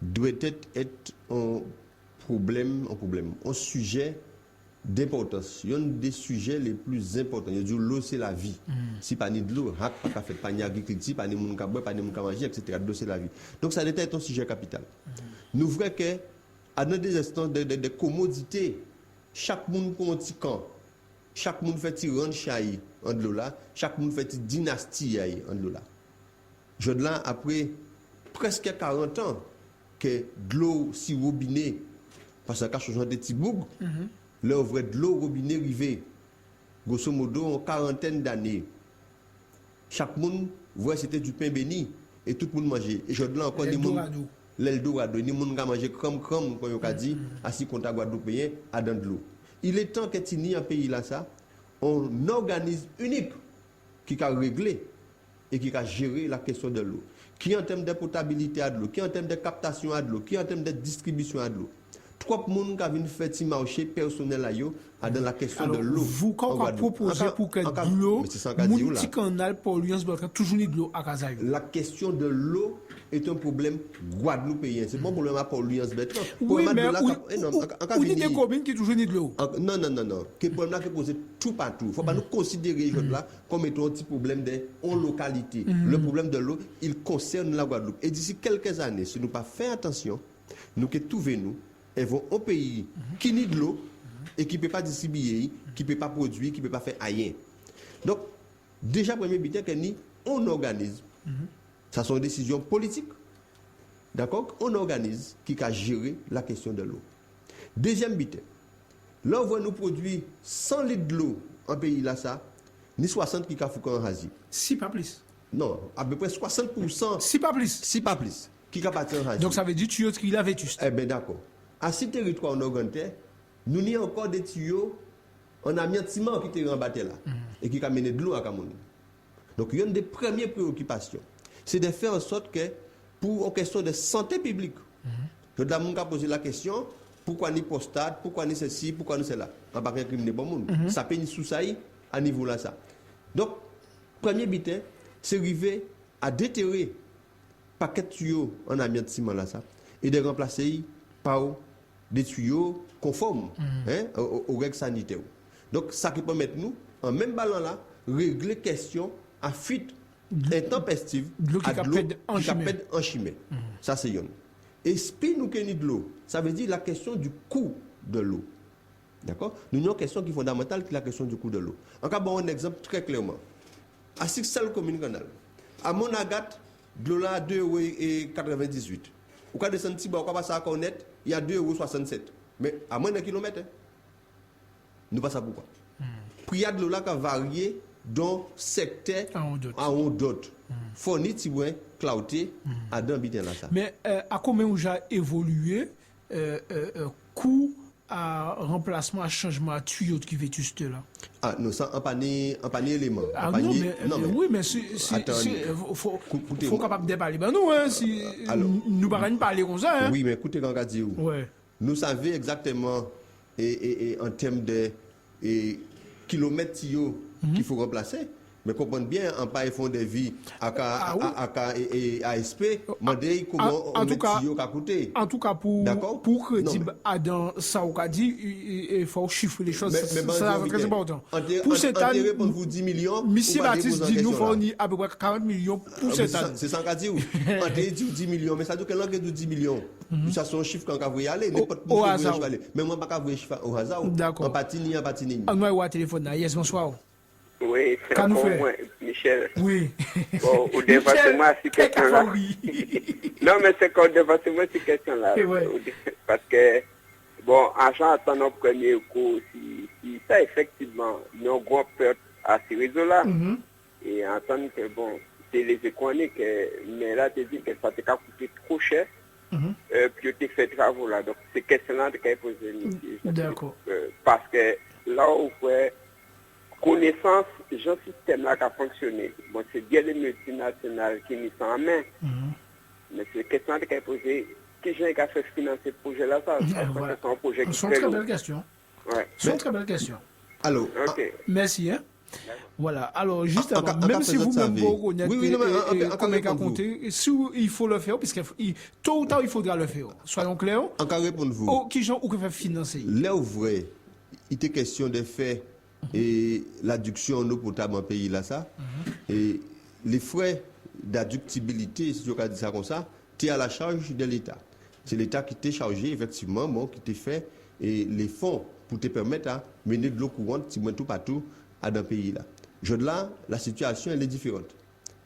doit être un problème, un sujet d'importance. Il y a un des sujets les plus importants. Il y a l'eau, c'est la vie. Si pas ni de l'eau, pas fait pas ni agriculture, pas ni moun ka boire, pas ni moun ka manger, etc. L'eau, c'est la vie. Donc ça doit être un sujet capital. Nous voulons que à dans des instants de commodité. Chaque monde pour un petit camp. Chaque monde fait un rang chahi en de là. Chaque monde fait une dynastie en de là. Je là après presque 40 ans que de l'eau si robinet parce qu'à changeant des petits bougs, là ouvre de l'eau robinet rivé. Grosso modo en quarantaine d'années. Chaque monde voit c'était du pain béni et tout le monde mangeait. Et je là encore des monde l'Eldorado, ni monde qui manger comme comme on a dit assis contre Guadeloupéen à dans de l'eau. Il est temps que tini un pays là ça, on organise unique qui a réglé et qui a géré la question de l'eau, qui en termes de potabilité à de l'eau, qui en termes de captation à de l'eau, qui en termes de distribution à de l'eau. Trois personnes qui viennent faire un marché personnel là dans la question de l'eau. Vous quand proposez pour que de l'eau, mon canal polluance doit toujours de l'eau à Kazaï. La question de l'eau est un problème guadeloupéen. C'est pas un problème à polluance bête. Oui, mais on dit des communes qui toujours de l'eau. Non. Que problème là qui pose tout partout. Faut pas nous considérer là comme étant un petit problème de localité. Le problème de l'eau, il concerne la Guadeloupe. Et d'ici quelques années, si nous pas faire attention, nous que trouver nous et vont au pays qui nie de l'eau et qui ne peut pas distribuer, qui ne peut pas produire, qui ne peut pas faire rien. Donc, déjà, premier but, on organise. Ça sont des décisions politiques. D'accord? On organise qui a géré la question de l'eau. Deuxième but, là, on voit nous produire 100 litres de l'eau en pays là, ça, ni 60 qui a fait en Asie. Si pas plus. Non, à peu près 60%. Si pas plus. Si pas plus. Qui a parti en Asie. Donc, ça veut dire tuyau qu'il a vétuste. Eh bien, d'accord. À ce territoire en Ouganda, nous n'y a encore des tuyaux en amiantiment qui étaient rembattés là et qui ont mené de l'eau à Cameroun. Donc, il y a une des premières préoccupations, c'est de faire en sorte que, pour une question de santé publique, que nous avons posé la question, pourquoi ni postade, pourquoi ni ceci, pourquoi ni cela. On ne peut pas incriminer bon monde. Ça peut ni sous ça à niveau là ça. Donc, premier but, c'est arriver à déterrer paquet de tuyaux en amiantiment là ça et de remplacer par des tuyaux conformes aux règles sanitaires. Donc, ça qui permet nous, en même ballon là, régler question à fuite intempestive à de l'eau qui capède en chimie. Ça, c'est yon. Et si nous avons de l'eau, ça veut dire la question du coût de l'eau. D'accord? Nous avons une question qui est fondamentale, qui est la question du coût de l'eau. En cas, bon, un exemple très clairement. À Sixel Commune Canal, à Monagat, de l'eau là à 2,98 €. Au cas de Santiba, au cas de ça connaître, il y a 2,67 €. Mais à moins d'un kilomètre, nous pas ça pourquoi. Prix de l'eau là qui a varié dans secteur à un d'autres. Fourni tibouin, clouté, à d'un bitin là ça. Mais à combien vous avez évolué coût à remplacement, à changement, à tuyau qui vétuste là? Ah non, ça en panier élément. Ah non, mais oui, mais faut capable de parler. Ben nous, hein, si nous ne parler comme ça. Hein. Oui, mais écoutez, quand on dit où? Ouais. Nous savons exactement et en termes de kilomètres tuyaux qu'il faut remplacer. Mais comprenez bien, en pas fond de vie et ASP, demandez comment on met tuyaux à coûter. En tout cas, pour crédit dans ça, on a dit, il faut chiffrer les choses. C'est très important. Pour cette année, pour vous 10 millions, Monsieur Baptiste dit nous fournit à peu près 40 millions pour cette année. C'est ça qu'on dit. On dit 10 millions, mais ça veut dire que l'on a 10 millions. Ça, c'est un chiffre qu'on va y aller. Au hasard. Mais moi, je ne vais pas chiffre au hasard. D'accord. En patini. On va avoir un téléphone. Yes, bonsoir. Oui, c'est pour moi, Michel. Oui. Bon, au département, c'est question-là. Non, mais c'est qu'au département, c'est question-là. Parce que, bon, agent attend nos premiers cours, si ça, effectivement, nous avons peur à ces réseaux-là. Et entendre que, bon, c'est les économiques, mais là, tu dis que ça t'a coûté trop cher. Puis tu fais travaux là. Donc, c'est question-là que tu posé. D'accord. Parce que là où connaissance, le système là qui a fonctionné. Bon, c'est bien les multinationales qui nous sont en main. Mais c'est une question qui est posée. Qui a fait financer ce projet-là? C'est un projet qui est très belle question. C'est une très belle question. Alors, merci. Hein? Voilà. Alors, juste avant, même si vous-même vous reconnaissez comment il a compté, il faut le faire, puisque tôt ou tard, il faudra le faire. Soyons clairs. Encore répondre-vous. Qui gens ou que faire financer? Là où vrai, il était question de faire et l'adduction en eau potable en pays là ça et les frais d'adductibilité si je peux dire ça comme ça c'est à la charge de l'État C'est l'État qui t'est chargé, effectivement, bon, qui t'est fait et les fonds pour te permettre à mener de l'eau courante, si tout partout, à dans le pays là. Je de là, la situation, elle est différente.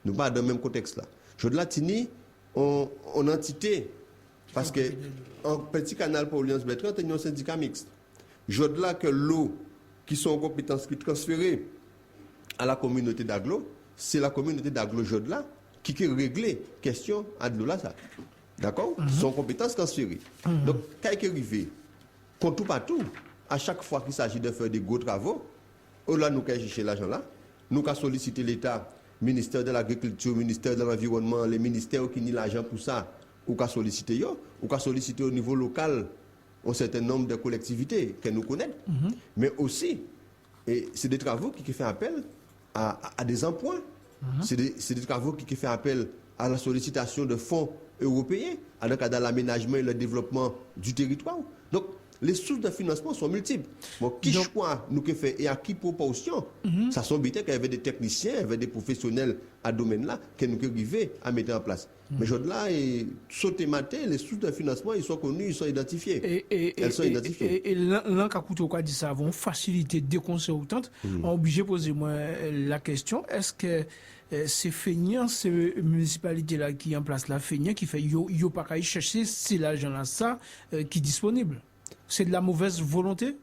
Nous pas dans le même contexte là. Je de là, Tini, en entité, parce que en petit canal pour Alliance Bertrand, il y a un syndicat mixte. Je de là que l'eau qui sont en compétence qui transférée à la communauté d'Aglo, c'est la communauté d'Aglo Jodla qui peut régler question à de l'eau là ça. D'accord? Son compétence transférée. Donc, quand il est arrivé, qu'on tout partout, à chaque fois qu'il s'agit de faire des gros travaux, là, nous avons cherché l'argent là, nous avons sollicité l'État, ministère de l'Agriculture, ministère de l'Environnement, les ministères qui ont l'argent pour ça, ou avons sollicité au niveau local un certain nombre de collectivités que nous connaissons, mais aussi, et c'est des travaux qui font appel à des emprunts, c'est des travaux qui font appel à la sollicitation de fonds européens, dans l'aménagement et le développement du territoire. Donc, les sources de financement sont multiples. Bon, qui choix nous que fait et à qui proportion, ça sont bien qu'il y avait des techniciens, il y avait des professionnels à ce domaine-là que nous arrivons à mettre en place. Mais aujourd'hui-là, sauter maté, les sources de financement, ils sont connus, ils sont identifiés. Elles sont identifiées. Et l'un qui a coûté au cas dit ça, vont faciliter des conseils autantes. On est obligé de poser moi la question, est-ce que c'est feignant, ces municipalités-là qui en place la feignant, qui fait yo pas qu'à chercher, c'est l'argent-là, ça, qui est disponible. C'est de la mauvaise volonté?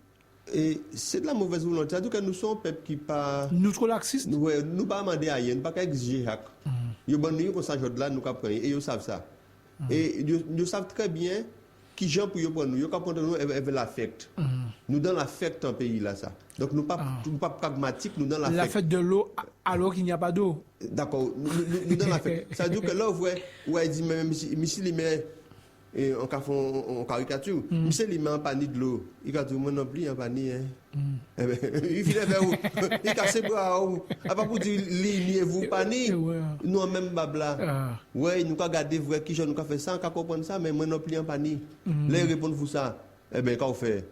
Et c'est de la mauvaise volonté. C'est-à-dire que nous sommes un peuple qui pas... Nous trop laxistes? Nous ne pas demander à rien, nous ne pas exiger. Ils ont comme ça, là, nous prendre et ils savent ça. Et ils savent très bien qui gens pour prendre nous. Ils prendre nous avec l'affect. Nous dans l'affect en pays là ça. Donc nous pas pragmatiques, nous dans l'affect. L'affect de l'eau alors qu'il n'y a pas d'eau. D'accord, nous dans l'affect. Ça veut dire que là où il dit même si il met et en caricature, monsieur il met en panier de l'eau. Il a dit moi non plus en panier il vient vers où il casse bras où pas pour dire lignez-vous panier. Nous même babla. Ouais, nous ka garder vrai qui nous ka fait ça, ka comprendre ça mais moi non plus en panier. Là il répond vous ça. Eh ben quand on fait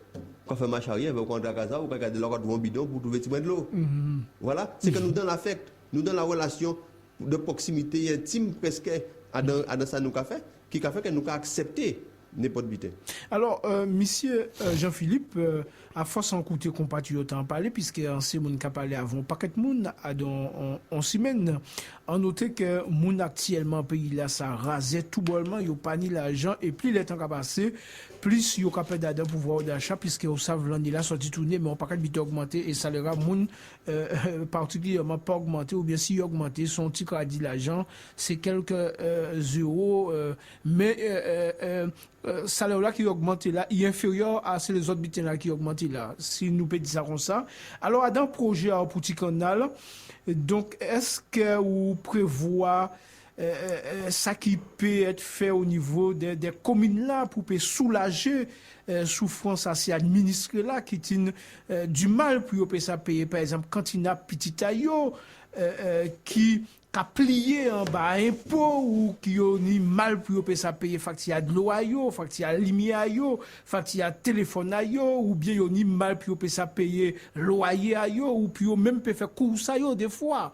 marche arrière, on va casa ou regarder leur devant bidon pour trouver de l'eau. Voilà, c'est que nous dans l'affect, nous dans la relation de proximité intime presque à ça nous qu'a fait qui a fait que nous avons accepté n'importe quoi. Alors, monsieur Jean-Philippe, à force en écouter compatriotes en parler, puisque c'est moun qui a parlé avant, paquet de moun en semaine, on noté que moun actuellement pays là ça rasait tout bonnement, yo pas ni l'argent et plus le temps qu'a passé, plus yo capable d'aller pouvoir d'achat puisque au savent l'année là sorti tourner mais on pas qu'à augmenter et salaire moun particulièrement pas augmenter ou bien si augmenter son petit crédit l'argent, c'est quelques euros mais salaire là qui augmente là est inférieur à les autres bitins là qui augmentent là si nous peut dire ça comme ça. Alors dans projet pour petit canal donc est-ce que vous prévoyez ça qui peut être fait au niveau des communes là pour soulager souffrance assez administrée là qui tient du mal pour ça payer par exemple quand il y a petit ayo qui a plié en bas impôt ou qui ont ni mal pour ça payer facture de l'eau ayo facture lumière ayo facture téléphone ayo ou bien ont ni mal pour ça payer loyer ayo ou puis même peut faire course ayo des fois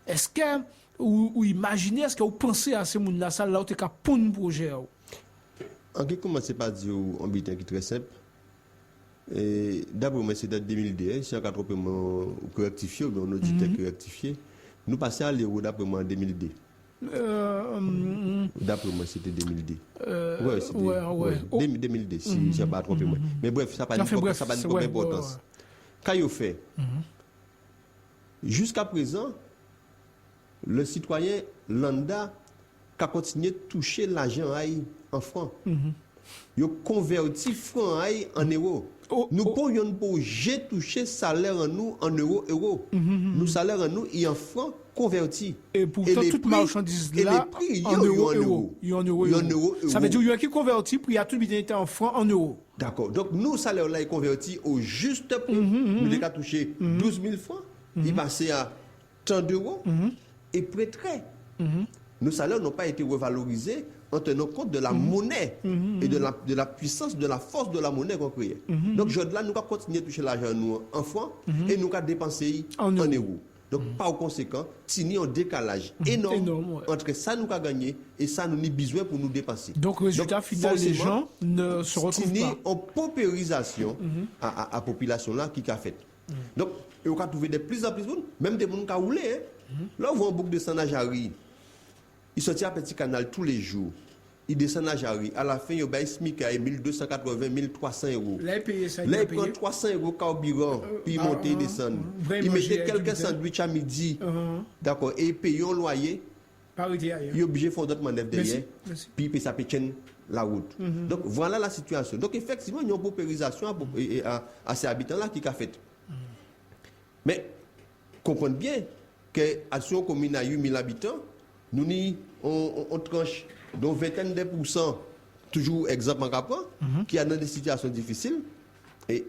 est-ce que ou imaginez est-ce que vous pensez à ces monde là ça là tu as pour un projet en qui commence par dire un bitin qui est très simple et d'abord moi c'est en 2010 si on a complètement rectifié ou on auditeur rectifié nous passons à l'euro d'après moi en 2002. D'après moi, c'était 2002. Ouais. 2002, si je n'ai pas trompé moi. Mais bref, ça n'a pas d'importance. Quand il fait, jusqu'à présent, le citoyen lambda a continué de toucher l'argent en francs. Il a converti francs en euros. Nous pourrions toucher salaire en nous en euros. Nous salaire en nous et en francs convertis. Et pourtant, toute marchandise là, en euros. Ça veut dire qu'il y a qui converti, puis il y a tout été en francs en euros. D'accord. Donc, nous, salaire là est converti au juste prix. Nous avons touché 12 000 francs. Il passait à 30 euros. Et prêtrait. Nos salaires n'ont pas été revalorisés en tenant compte de la monnaie et de la puissance, de la force de la monnaie qu'on crée. Donc, là, nous allons continuer à toucher l'argent nous en francs et nous allons dépenser en euros. Donc, par conséquent, il y a un décalage énorme entre ça nous a gagné et ça nous a besoin pour nous dépenser. Donc, résultat final, les gens ne se retrouvent pas. Il y a une paupérisation à la population là qui a fait. Donc, on a trouvé de plus en plus de monde, même des gens qui ont roulé. Là, on voit un bouc de Sanajari. Il sortit à Petit Canal tous les jours. Il descend à Jari. À la fin, il y a un SMIC à 1280, 1300 euros. Là, il paye ça. Là, il prend 300 euros carburant, puis il monte et descend. Il mettait quelques sandwichs à midi. D'accord. Et il paye un loyer. Il est obligé de faire d'autres manœuvres derrière. Puis il paye sa pétienne la route. Donc, voilà la situation. Donc, effectivement, il y a une paupérisation à ces habitants-là qui a fait. Mais, comprenez bien que Action commune à 8000 habitants, nous, on tranche donc vingtaine de pourcents, toujours exemple en rapport, qui a dans des situations difficiles. Et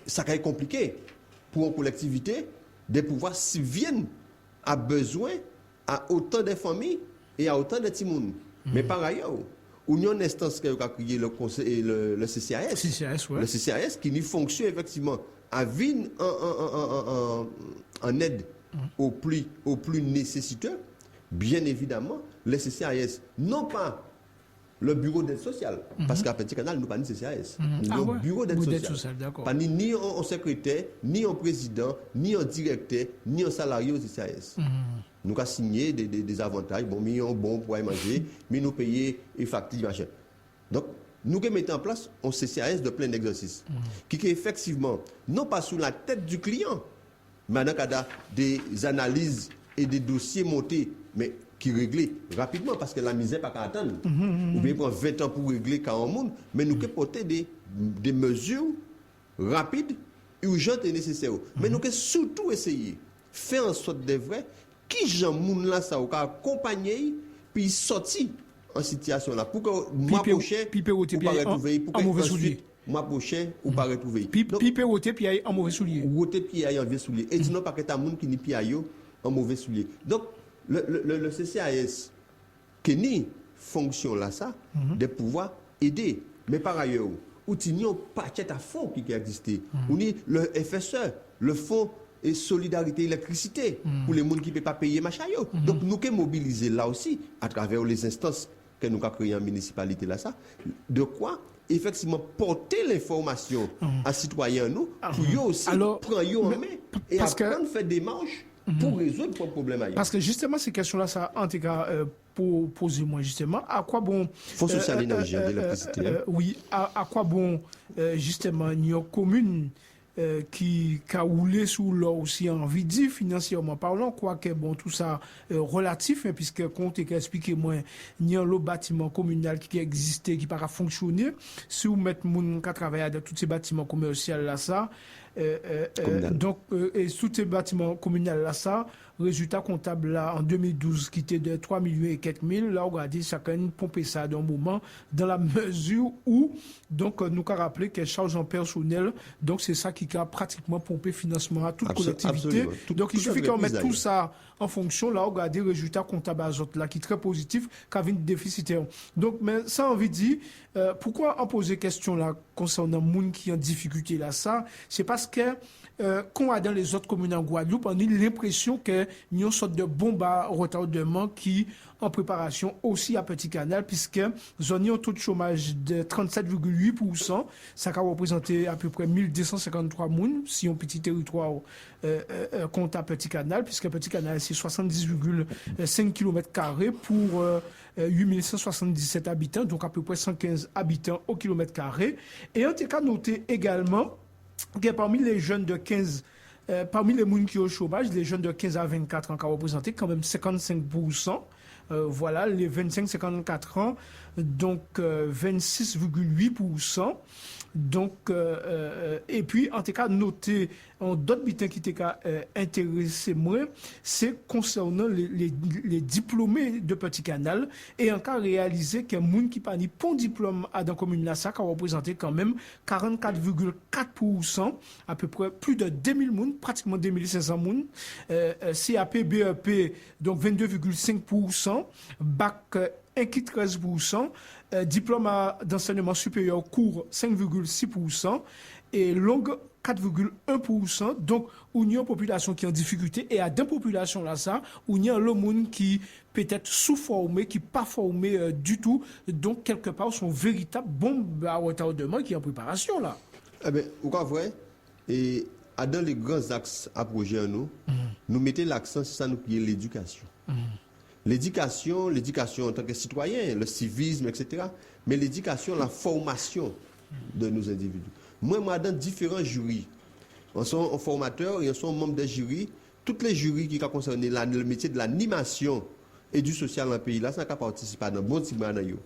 ça va être compliqué pour une collectivité de pouvoir subvenir à besoin à autant de familles et à autant de petits monde. Mais par ailleurs, il y a une instance qui a créé le conseil, le CCAS. Le CCAS qui nous fonctionne effectivement à venir en aide aux plus nécessiteux. Bien évidemment, le CCAS, non pas le bureau d'aide sociale, parce qu'à Petit Canal, nous pas ni CCAS, le bureau d'aide sociale. Pas ni un secrétaire, ni un président, ni un directeur, ni un salarié au CCAS. Nous avons signé des avantages, bon, mais un bon pour manger, mais nous payer et facture, machin. Donc, nous mettons en place un CCAS de plein exercice, qui est effectivement, non pas sous la tête du client, mais dans le cadre des analyses et des dossiers montés, mais qui réglent rapidement, parce que la misère n'a pas qu'à attendre. Ou bien prendre 20 ans pour régler 40 monde, mais nous pouvons porter des mesures rapides, urgentes et nécessaires. Mais nous pouvons surtout essayer, faire en sorte de vrai, qui gens moun là ça ou accompagner puis sortir en situation là pour que mois prochain ou pas retrouver pour que ensuite mois prochain ou pas retrouver pipe roté puis en mauvais soulier roté puis en mauvais soulier et sinon pas que ta moun qui ni puis en mauvais soulier. Donc le CCAS qui ni fonction là ça de pouvoir aider, mais par ailleurs ou tini un paquet à fonds qui existait ou ni le FSE, le fonds et solidarité électricité pour les gens qui ne peuvent pas payer machin. Donc nous pouvons mobiliser là aussi à travers les instances que nous avons créées en municipalité là ça, de quoi effectivement porter l'information à citoyens nous pour eux aussi prendre en main et apprendre à faire des démarches pour résoudre le problème. Parce que justement ces questions là ça en tout cas pour poser moi justement à quoi bon fonds social d'énergie d'électricité oui à quoi bon justement une commune qui a roulé sous l'eau aussi envie de dire financièrement parlant, quoique bon tout ça relatif, hein, puisque compte expliquer moi il y a un bâtiment communal qui existait qui pas fonctionner si vous mettez moun qui travaille dans tous ces bâtiments commerciaux là ça donc et tous ces bâtiments communaux là ça résultat comptable là en 2012 qui était de 3 millions et quelques mille là regardez chacun pomper ça d'un moment dans la mesure où donc nous avons rappelé que charge en personnel donc c'est ça qui a pratiquement pompé financement à toute collectivité donc il suffit qu'on mette tout ça en fonction là regardez résultat comptable là qui est très positif qui a une déficitaire donc mais ça envie de dire pourquoi en poser question là concernant moun qui en difficulté là ça c'est parce que qu'on a dans les autres communes en Guadeloupe, on a l'impression qu'il y a une sorte de bombe à retardement qui en préparation aussi à Petit Canal, puisque zone a un taux de chômage de 37,8%, ça a représenté à peu près 1253 moun, si un petit territoire compte à Petit Canal, puisque Petit Canal c'est 70,5 km² pour 8177 habitants, donc à peu près 115 habitants au km². Et en tout cas, notez également que parmi les jeunes de 15, parmi les gens qui ont au chômage, les jeunes de 15 à 24 ans qui ont représenté quand même 55%. Voilà, les 25-54 ans, donc 26,8%. Donc, et puis, en tout cas, noter d'autres bitins qui étaient intéressés moins, c'est concernant les diplômés de Petit Canal et en cas réalisé que moun qui pas ni bon diplôme à dans commune là ça a représenté quand même 44,4%, à peu près plus de 2000 moun, pratiquement 2500 moun, CAP BEP donc 22,5%, bac 1,13%, diplôme d'enseignement supérieur court 5,6% et longue 4,1%. Donc, il y a une population qui est en difficulté et à des populations là, ça, il y a le monde qui peut-être sous-formé, qui pas formé du tout. Donc, quelque part, son véritable bombe à retardement qui est en préparation là. Eh bien, vous voyez, et dans les grands axes à projet, nous mettons l'accent sur ça, nous qui est l'éducation. L'éducation en tant que citoyen, le civisme, etc. Mais l'éducation, la formation de nos individus. Moi, dans différents jurys, on sont formateurs et on sont membres des jurys. Toutes les jurys qui concernent le métier de l'animation et du social dans le pays, là, ça n'a participé à un bon type de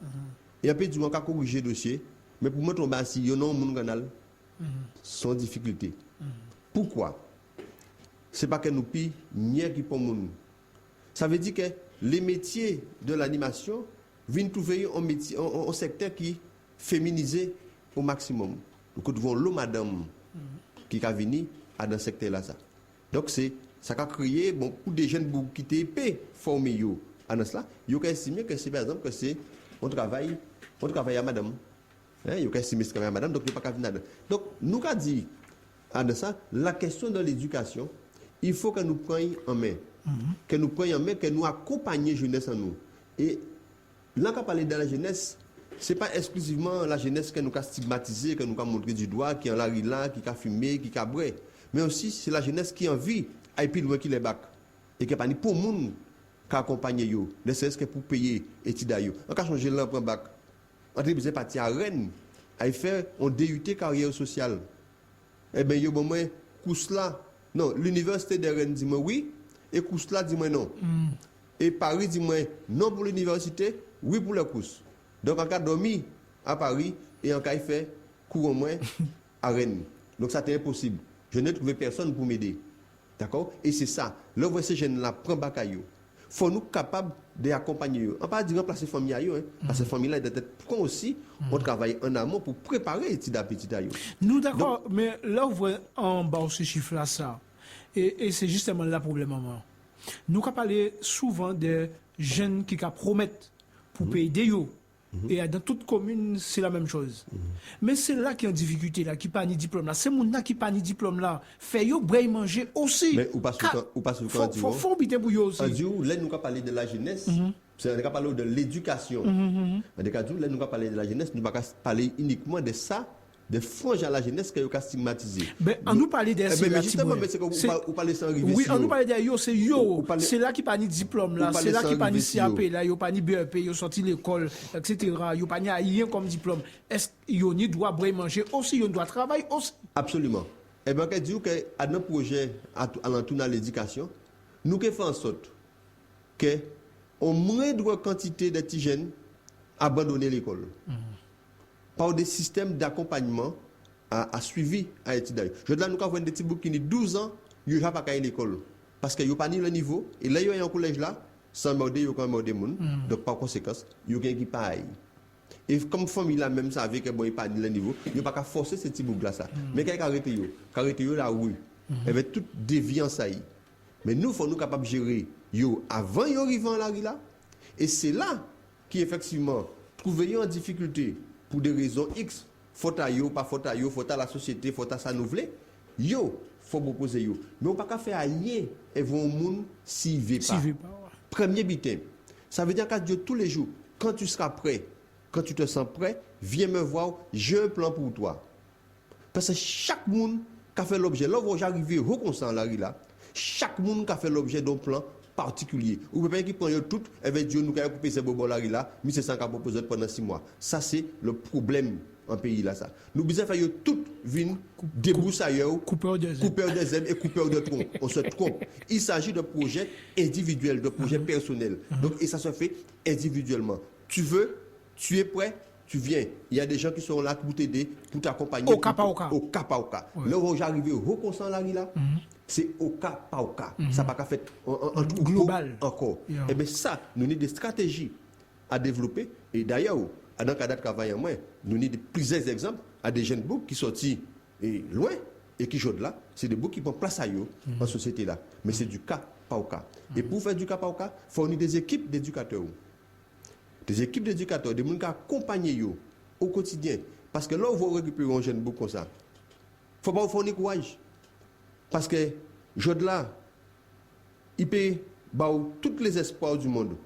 et un peu du monde qui a corrigé le dossier. Mais pour moi, tomber assis, il y a un canal sans difficulté. Pourquoi? Ce n'est pas que nous pillons, ni qui pour nous. Ça veut dire que les métiers de l'animation viennent trouver un secteur qui est féminisé au maximum. Nous devons l'eau madame qui a venu à dans ce secteur-là. Donc, ça a créé pour des jeunes qui étaient épais formés à cela. Ils ont estimé que c'est par exemple que c'est on travaille à madame. Ils ont estimé que c'est à madame, donc il n'y a pas qu'à venir. Donc, nous avons dit à ça, la question de l'éducation, il faut que nous prenions en main. Que nous prenions en main, que nous accompagnions la jeunesse en nous. Et là, quand on parle de la jeunesse, ce n'est pas exclusivement la jeunesse que nous avons stigmatisée, que nous avons montré du doigt, qui est en la rila, qui a fumé, qui a bré. Mais aussi, c'est la jeunesse qui a envie d'aller plus loin qu'il est bac. Et qui n'est pas pour le monde qui accompagne eux, ne serait-ce que pour payer et tidayo. On a changé l'emploi bac. On a parti à Rennes, à faire un DUT carrière sociale. Eh bien, il y a moins Kousla. Non, l'université de Rennes dit moi oui, et Kousla dit moi non. Et Paris dit moi non pour l'université, oui pour le Kous. Donc, on a dormi à Paris et on a fait cours au moins à Rennes. Donc, ça c'était impossible. Je n'ai trouvé personne pour m'aider. D'accord? Et c'est ça. Là, où ces jeunes-là prennent Bakayo. Il faut nous capables d'accompagner. On ne peut pas dire remplacer les familles. Parce que les familles-là doivent être prêtes aussi. On travaille en amont pour préparer petit à petit. Nous, d'accord. Mais là, vous voyez en bas ce chiffre-là, ça. Et c'est justement là le problème. Nous avons parlé souvent des jeunes qui promettent pour payer des yo. Et dans toute commune, c'est la même chose. Mais c'est là qu'il y a une difficulté, là, qui n'a pas ni diplôme. Là. C'est mon qui n'a pas ni diplôme. Là. Fait yo, braille manger aussi. Mais ou pas sur le faut habiter pour yo aussi. Là, nous avons parlé de la jeunesse. C'est on a parlé de l'éducation. Là, nous avons parlé de la jeunesse. Nous n'avons pas parlé uniquement de ça. Des franges à la jeunesse qui est stigmatisé. Mais on nous parlait des mais justement, c'est que vous parlez sans arriver. Oui, on nous parlait des yo, c'est yo. C'est là qui pas ni diplôme là, c'est là qui pas ni CAP là, yo pas ni BEP, yo sorti l'école, etc. Yo pas ni rien comme diplôme. Est-ce yo ni doit manger aussi, yo doit travailler aussi. Absolument. Et bien, que dit que à nos projets à l'entour de l'éducation, nous faisons en sorte que au moindre quantité de petits jeunes abandonner l'école. Par des systèmes d'accompagnement à suivi à étudier. Je dis là, nous avons des petits boucs qui ont 12 ans, ils n'ont pas à l'école. Parce qu'ils n'ont pas ni le niveau, et là, ils ont un collège là, sans morder, ils ont quand même des gens. Donc, par conséquent, ils ont qui pareil. Et comme famille là même savait que bon, ils n'ont pas ni le niveau, ils n'ont pas qu'à forcer ces petits boucs là. Mais quand ils arrêtent la rue, avec toute déviance. Mais nous, il faut nous capables de gérer avant ils arrivent à la rue là. Et c'est là qu'effectivement, trouver en difficulté. Pour des raisons X, faute à yo, pas faute à yo, faute à la société, faute à ça nous voulons, faut proposer yo. Mais on ne peut pas faire rien et vont au monde s'il ne veut pas. Premier bitin. Ça veut dire qu'à Dieu tous les jours, quand tu seras prêt, quand tu te sens prêt, viens me voir, j'ai un plan pour toi. Parce que chaque monde qui a fait l'objet, là où j'arrive au consent là, chaque monde qui a fait l'objet d'un plan particulier. Ou peut-être qui prend tout, et bien Dieu nous a coupé ces bobos là, mais c'est ça qu'on propose pendant 6 mois. Ça, c'est le problème en pays là. Ça. Nous devons faire tout vin, débroussailleurs, coupeur des ailes et coupeur de tronc. On se trompe. Il s'agit de projets individuels, de projets personnels. Donc, et ça se fait individuellement. Tu veux, tu es prêt, tu viens. Il y a des gens qui sont là pour t'aider, pour t'accompagner. Au cas par cas. Au cas par cas. Là où j'arrive au consent là, c'est au cas par cas. Ça n'a pas qu'à faire en global encore. Et bien ça, nous avons des stratégies à développer. Et d'ailleurs, dans le cadre de travail en moins, nous avons plusieurs exemples à des jeunes boucs qui sont sortis loin et qui jouent là. C'est des boucs qui prennent place à eux en société là. Mais c'est du cas par cas. Et pour faire du cas par cas, il faut des équipes d'éducateurs. des équipes d'éducateurs, des gens qui accompagnent eux au quotidien. Parce que là, on va récupérer un jeune beaucoup comme ça. Il ne faut pas faire courage. Parce que, là, il peut tous les espoirs du monde.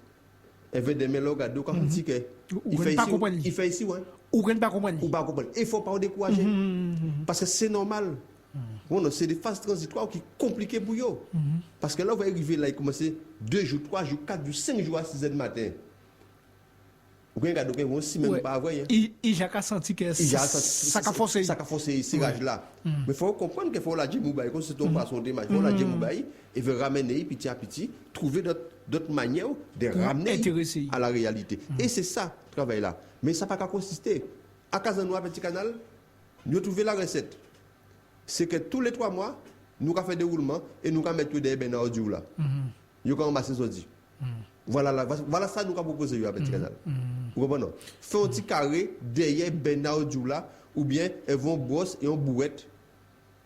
Et veut des mélanges comme dit que il fait ici, ouais. Ou ne pas comprendre. Ou pas comprendre. Il ne faut pas décourager. Parce que c'est normal. Bon, c'est des phases transitoires qui sont compliquées pour eux. Parce que là, on va arriver là, il commence 2 jours, 3 jours, 4 jours, 5 jours à 6 h du matin. Vous regardez, vous aussi même pas avoir. Il a senti que ça a forcé. Ça a forcé ces rages-là. Mais il faut comprendre qu'il faut la dire, comme c'est ton façon de il faut la dire, et veut ramener petit à petit, trouver d'autres manières de ramener à la réalité. Et c'est ça, le travail-là. Mais ça n'a pas qu'à consister. À Casanois, Petit Canal, nous avons trouvé la recette. C'est que tous les 3 mois, nous avons fait des roulements et nous avons mis des bennes audio là. Nous avons ramassé ça. Voilà ça nous avons proposé à Petit Canal. Vous comprenez? Fait un petit carré derrière bennes audio là, ou bien elles vont brosse et on bouette.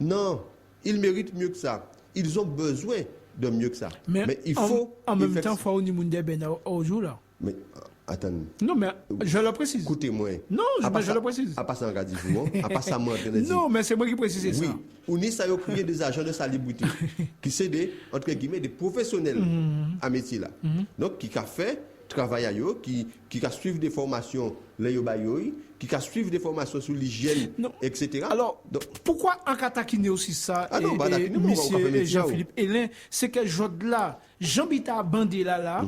Non, ils méritent mieux que ça. Ils ont besoin de mieux que ça. Mais il faut. En même temps, il faut au niveau des bennes audio là. Mais attendez. Non, mais je le précise. Écoutez-moi. Non, je le précise. À part ça, on a dit vous, à part ça, moi, non, mais c'est moi qui précise ça. Oui, ou ni ça, il y a des agents de salubrité qui sont entre guillemets, des professionnels à métier là. Donc, qui a fait travail à eux, qui a suivi des formations, qui a suivi des formations sur l'hygiène, etc. Alors, pourquoi en Katakine aussi ça, monsieur Jean-Philippe Hélène, c'est que là, Jean-Bita bandé là,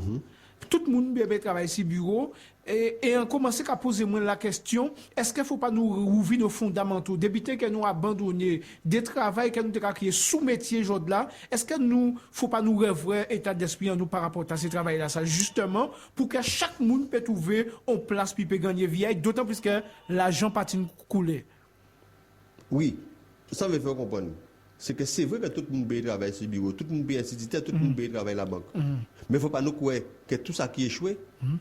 tout le monde peut travailler sur le bureau et on commence à poser la question, est-ce qu'il ne faut pas nous rouvrir nos fondamentaux, débiter que nous abandonner des travails que nous avons créés sous métier là, est-ce qu'il ne faut pas nous revoir état d'esprit en nous par rapport à ces travails-là, ça justement pour que chaque monde peut trouver en place puis peut gagner vieille, d'autant plus que l'argent patine couler. Oui, ça veut faire comprendre. C'est que c'est vrai que tout le monde peut travailler sur le bureau, tout le monde peut instituer, tout le monde peut travailler à la banque. Mais il ne faut pas nous croire que tout ça qui échoué,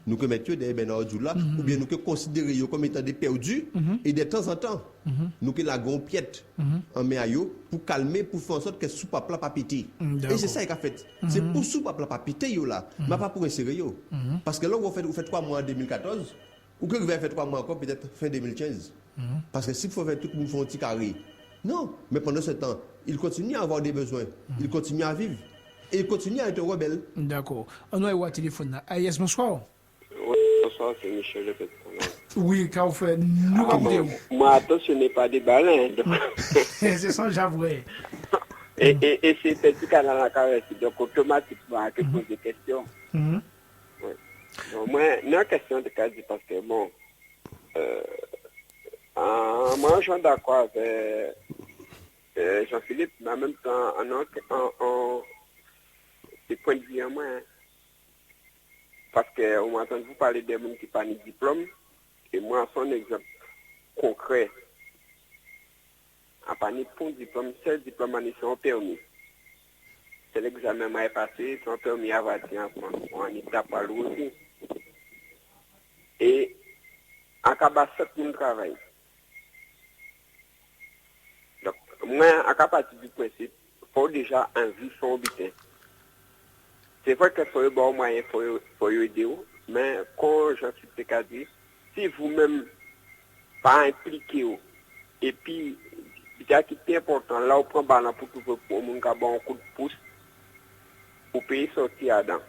nous que mettre des benards là, ou bien nous que considérer comme étant des perdus, et de temps en temps, nous que la grande piètre en met à eux pour calmer, pour faire en sorte que sous papa pas péter. Et c'est ça qu'il a fait. C'est pour sous papa pas péter là, mais pas pour insérer yo. Parce que là, vous faites 3 mois en 2014, ou que vous allez faire 3 mois encore peut-être fin 2015. Parce que s'il faut faire tout le monde fait un petit carré. Non, mais pendant ce temps, il continue à avoir des besoins. Il continue à vivre. Et il continue à être rebelle. D'accord. On a eu un téléphone là. Ah, yes, bonsoir. Oui, bonsoir, c'est Michel Le Petit. Oui, quand vous faites. Nous moi, attention, ce n'est pas des balins. C'est ça, j'avoue. Et c'est Petit Canal à caresse. Donc, automatiquement, je pose des questions. Oui. Donc, moi, une question de cas, parce que, bon, moi, je suis d'accord avec Jean-Philippe, mais en même temps, en des points de vue à moi. Parce qu'on m'a entendu vous parler des gens qui n'ont pas de diplôme, et moi, son exemple concret, à pas de diplôme, seul diplôme en son permis. C'est l'examen m'a passé, son permis à Vatican, on y tape à l'eau aussi. Et en cas de 7 000 travail. Donc, moi, à partir du principe, il faut déjà un vie son butin. C'est vrai qu'il faut un bon moyen pour aider, mais quand je suis dit, si vous-même pas impliqué, et puis, ce qui est important, là, on prend ballon pour tout le monde, on a un coup de pouce pour payer sortir dedans.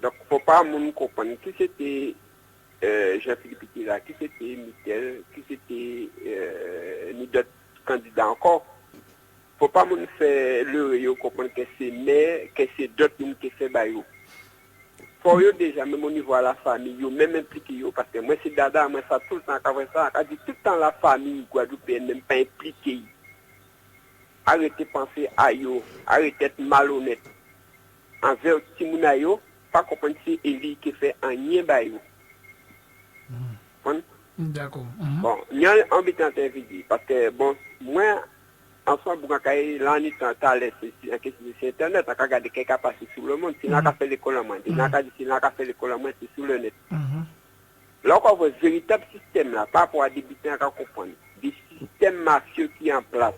Donc, il ne faut pas comprendre qui c'était Jean-Philippe là, qui c'était Michel, qui c'était ni d'autres candidats encore. Il ne faut pas nous faire le comprendre que c'est mais que c'est d'autres qui fait baillot. Pour eux déjà, même au niveau de la famille, même impliqué, parce que moi c'est dada, moi ça tout le temps, ça dit tout le temps la famille guadeloupéenne même pas impliquée. Arrêtez de penser à eux, arrêtez d'être malhonnête. Envers Timouna, pas comprendre que c'est Élie qui fait un lien baillot. D'accord. Bon, il y a un habitant invité, parce que bon, moi, en soi, l'année c'est Internet, on a regardé quelqu'un qui passé sur le monde, si on a fait l'école en main, si on a fait l'école en main, c'est sur le net. Là, on voit un véritable système, là, pas pour des habitants à comprendre, des systèmes mafieux qui sont en place.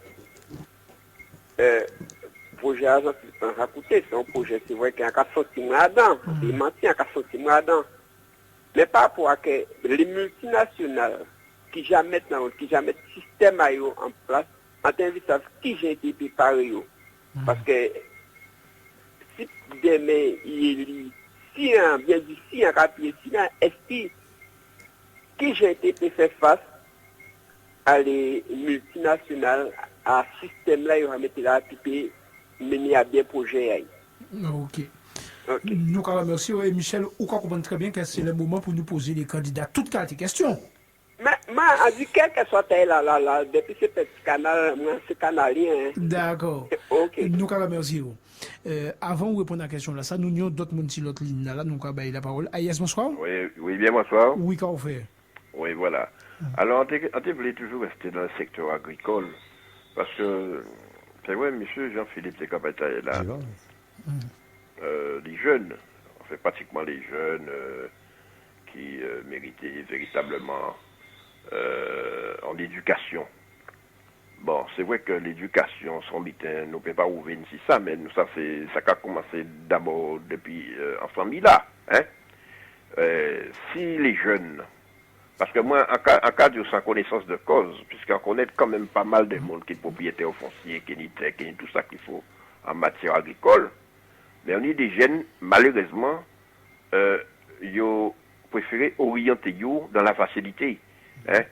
Projet agent, c'est un projet, c'est vrai qu'il y a un sorti là-dedans, il maintient un sorti là-dedans. Mais par rapport à que les multinationales qui jamais maintenant, qui jamais système en place, en termes qui j'ai été préparé. Parce que si demain il si un bien dit si un capier si un est qui j'ai été fait face à les multinationales à système là il va mettre là puis mener à bien projet. Ok. Nous remercions et Michel, ou comprendre très bien que c'est le moment pour nous poser les candidats toutes qualités questions. Mais a dit quel que soit là depuis ce petit canal moi c'est canalien. D'accord. OK. Nous remercions. Avant de répondre à la question là, ça nous avons d'autres monde sur l'autre ligne là, nous avons la parole. Aïs, bonsoir. Oui, bien bonsoir. Oui, qu'en fait. Oui, voilà. Alors, on voulait toujours rester dans le secteur agricole, parce que, c'est vrai, monsieur Jean-Philippe Tekapata est là. Les jeunes, en fait pratiquement les jeunes qui méritaient véritablement en éducation. Bon, c'est vrai que l'éducation, son bitin, nous ne peut pas ouvrir ici ça, mais nous, ça a commencé d'abord depuis en famille là. Hein? Si les jeunes, parce que moi, en cas de sans connaissance de cause, puisqu'on connaît quand même pas mal de monde qui est propriétaire foncier, qui est tout ça qu'il faut en matière agricole, mais on est des jeunes, malheureusement, ils ont préféré orienter dans la facilité. Hein?